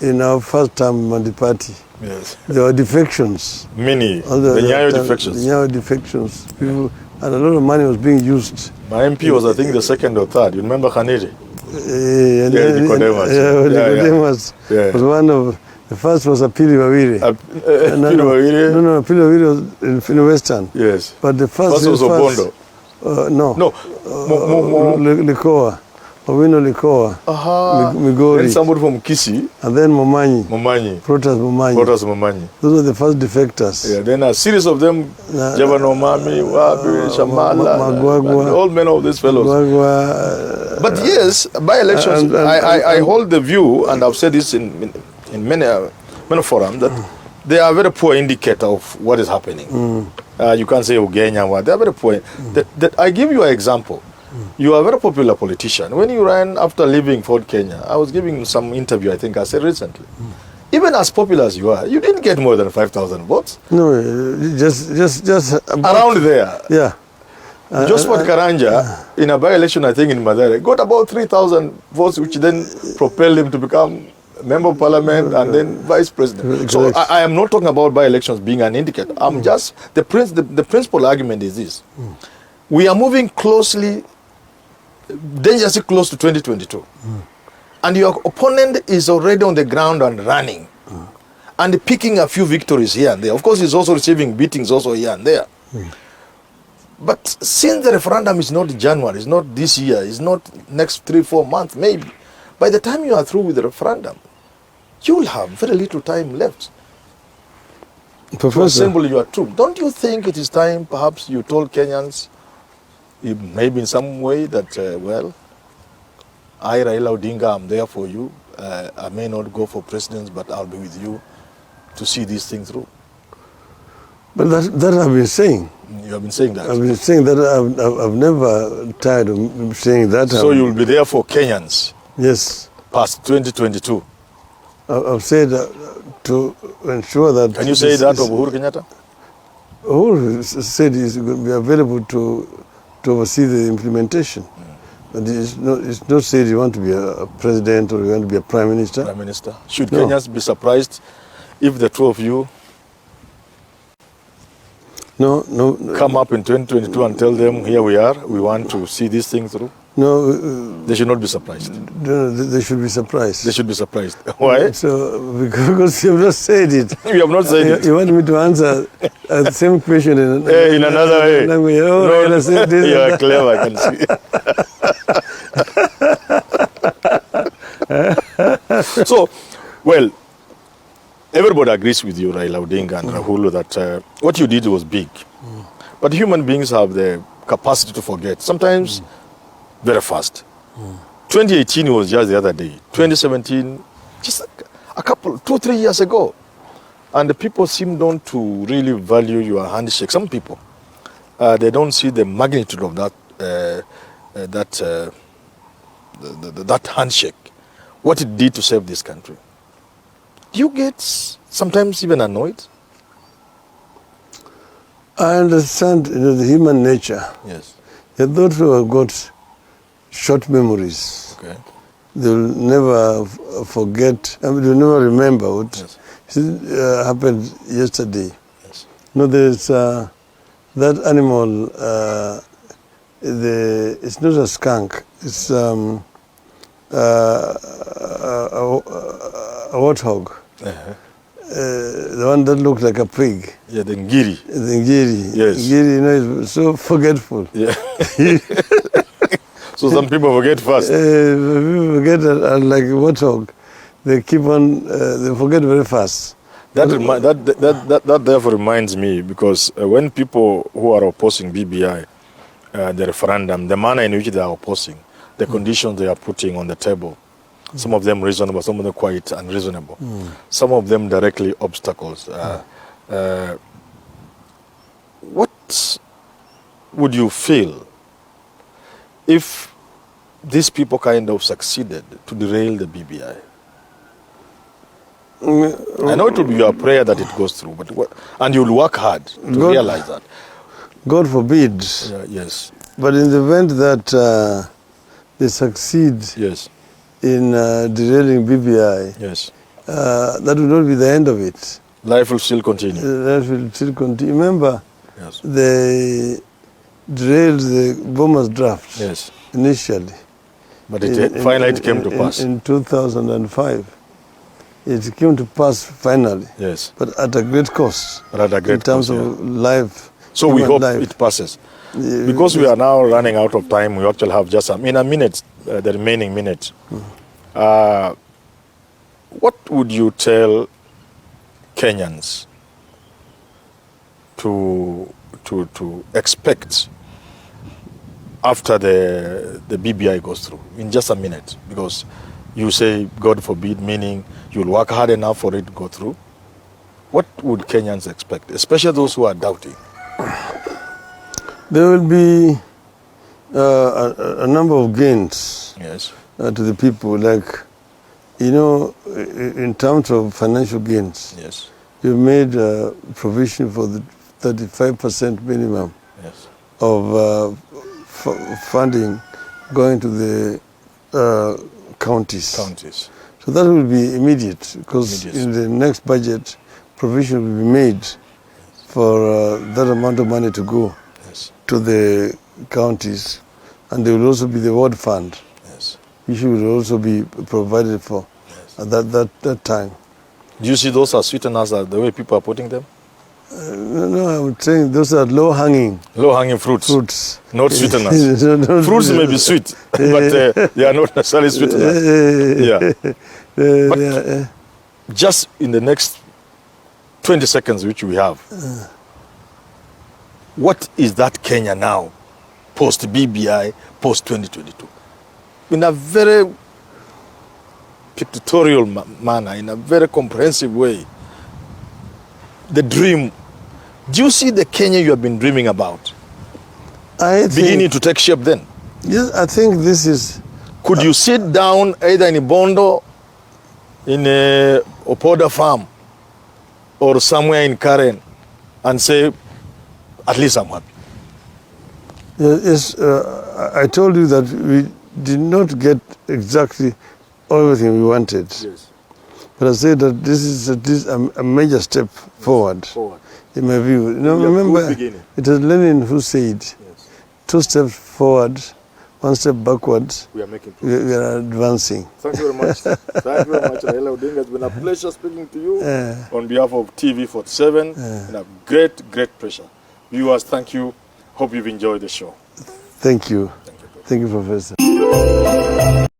[SPEAKER 2] in our first term in the party,
[SPEAKER 1] Yes.
[SPEAKER 2] there were defections.
[SPEAKER 1] Many. The Nyayo defections.
[SPEAKER 2] The Nyayo defections. People, and a lot of money was being used.
[SPEAKER 1] My MP was, I think, the second or third. You remember Khaniri?
[SPEAKER 2] Nicodemus.
[SPEAKER 1] Nicodemus. Yeah.
[SPEAKER 2] Was one of the first was Apili Wawire.
[SPEAKER 1] Apili Wawire?
[SPEAKER 2] No, Apili Wawire was in Western.
[SPEAKER 1] Yes.
[SPEAKER 2] But the
[SPEAKER 1] First was Obondo.
[SPEAKER 2] No. Likoa. Owino Likoa. Migori.
[SPEAKER 1] Then somebody from Kisi.
[SPEAKER 2] And then Momanyi.
[SPEAKER 1] Protas Momanyi.
[SPEAKER 2] Those were the first defectors.
[SPEAKER 1] Yeah, then a series of them, Javan Omami, Wabi, Shamala,
[SPEAKER 2] Magwagwa,
[SPEAKER 1] and all men of these fellows.
[SPEAKER 2] Magwagwa,
[SPEAKER 1] But yes, by-elections, I hold the view, and I've said this in many forums, that they are a very poor indicator of what is happening. You can't say Ugenya, they are very poor. That I give you an example. You are a very popular politician. When you ran after leaving Fort Kenya, I was giving some interview, I think I said recently. Even as popular as you are, you didn't get more than 5,000 votes.
[SPEAKER 2] No, just
[SPEAKER 1] around there.
[SPEAKER 2] Yeah.
[SPEAKER 1] Josephat Karanja, in a by-election, I think in Mathare, got about 3,000 votes, which then propelled him to become member of parliament and then vice president. So I am not talking about by-elections being an indicator. I'm just, the principal argument is this. We are moving dangerously close to 2022. And your opponent is already on the ground and running. And picking a few victories here and there. Of course, he's also receiving beatings also here and there. But since the referendum is not January, it's not this year, it's not next 3-4 months, maybe. By the time you are through with the referendum, you will have very little time left to assemble your troops. Don't you think it is time, perhaps you told Kenyans, maybe in some way, that, well, I, Raila Odinga, I'm there for you. I may not go for presidents, but I'll be with you to see these things through.
[SPEAKER 2] But that I've been saying.
[SPEAKER 1] You have been saying that.
[SPEAKER 2] I've been saying that. I've never tired of saying that.
[SPEAKER 1] So you will be there for Kenyans?
[SPEAKER 2] Yes.
[SPEAKER 1] Past 2022?
[SPEAKER 2] I've said to ensure that...
[SPEAKER 1] Can you say that of Uhuru Kenyatta?
[SPEAKER 2] Uhuru said he's going to be available to oversee the implementation. But it's not said you want to be a president or you want to be a prime minister.
[SPEAKER 1] Prime minister. Should Kenyans be surprised if the two of you come up in 2022 and tell them, here we are, we want to see this thing through?
[SPEAKER 2] No.
[SPEAKER 1] They should not be surprised.
[SPEAKER 2] No, they should be surprised.
[SPEAKER 1] They should be surprised. Why?
[SPEAKER 2] So, because you have not said it.
[SPEAKER 1] You have not said it.
[SPEAKER 2] You want me to answer the same question
[SPEAKER 1] in another way.
[SPEAKER 2] Language.
[SPEAKER 1] Oh, no, you are clever, I can see. So, well, everybody agrees with you, Raila Odinga and Rahul, that what you did was big. But human beings have the capacity to forget, sometimes very fast. 2018 was just the other day. 2017, just a couple, 2-3 years ago. And the people seem not to really value your handshake. Some people, they don't see the magnitude of that handshake, what it did to save this country. Do you get sometimes even annoyed?
[SPEAKER 2] I understand the human nature.
[SPEAKER 1] Yes.
[SPEAKER 2] Those who have got short memories,
[SPEAKER 1] okay,
[SPEAKER 2] they will never forget, they will never remember what happened yesterday.
[SPEAKER 1] Yes.
[SPEAKER 2] No, there's that animal, it's not a skunk, it's a warthog. The one that looks like a pig.
[SPEAKER 1] Yeah, the ngiri.
[SPEAKER 2] The ngiri.
[SPEAKER 1] Yes.
[SPEAKER 2] Ngiri, is so forgetful.
[SPEAKER 1] Yeah. So some people forget fast.
[SPEAKER 2] People forget like warthog. They keep on, they forget very fast.
[SPEAKER 1] That therefore reminds me, because when people who are opposing BBI, the referendum, the manner in which they are opposing, the conditions they are putting on the table, some of them reasonable, some of them quite unreasonable, some of them directly obstacles. What would you feel if these people kind of succeeded to derail the BBI? I know it will be your prayer that it goes through, but and you'll work hard to realize that.
[SPEAKER 2] God forbid.
[SPEAKER 1] Yes.
[SPEAKER 2] But in the event that they succeed in derailing BBI, that will not be the end of it.
[SPEAKER 1] Life will still continue.
[SPEAKER 2] Life will still continue. Remember, they derailed the bombers draft initially.
[SPEAKER 1] But finally it came to pass.
[SPEAKER 2] In 2005. It came to pass finally.
[SPEAKER 1] Yes.
[SPEAKER 2] But at a great cost.
[SPEAKER 1] But at a great cost,
[SPEAKER 2] in terms of life.
[SPEAKER 1] So we hope it passes. Because we are now running out of time, we actually have just a minute, the remaining minute. What would you tell Kenyans to expect after the BBI goes through, in just a minute? Because you say, God forbid, meaning you'll work hard enough for it to go through. What would Kenyans expect, especially those who are doubting?
[SPEAKER 2] There will be a number of gains to the people, like, in terms of financial gains.
[SPEAKER 1] Yes.
[SPEAKER 2] You've made provision for the 35% minimum of funding going to the counties. So that will be immediate, because in the next budget, provision will be made for that amount of money to go to the counties, and there will also be the ward fund, which will also be provided for at that time.
[SPEAKER 1] Do you see those as sweeteners, the way people are putting them?
[SPEAKER 2] No, I'm saying those are low-hanging
[SPEAKER 1] Low-hanging fruits,
[SPEAKER 2] fruits.
[SPEAKER 1] not sweeteners. Fruits may be sweet, but they are not necessarily sweeteners. Yeah. Just in the next 20 seconds which we have, what is that Kenya now, post-BBI, post-2022? In a very pictorial manner, in a very comprehensive way, the dream. Do you see the Kenya you have been dreaming about beginning to take shape then?
[SPEAKER 2] Yes, I think this is...
[SPEAKER 1] Could you sit down either in Bondo, in a Opoda farm, or somewhere in Karen and say, at least I'm happy?
[SPEAKER 2] Yes, I told you that we did not get exactly everything we wanted.
[SPEAKER 1] Yes.
[SPEAKER 2] But I said that this is a major step forward, in my view. You know, remember, it was Lenin who said, 2 steps forward, 1 step backwards,
[SPEAKER 1] we are making progress.
[SPEAKER 2] We are advancing.
[SPEAKER 1] Thank you very much. Thank you very much, Raila Odinga. It's been a pleasure speaking to you on behalf of TV47. And a great, great pleasure. Viewers, thank you. Hope you've enjoyed the show.
[SPEAKER 2] Thank you. Thank you, Professor.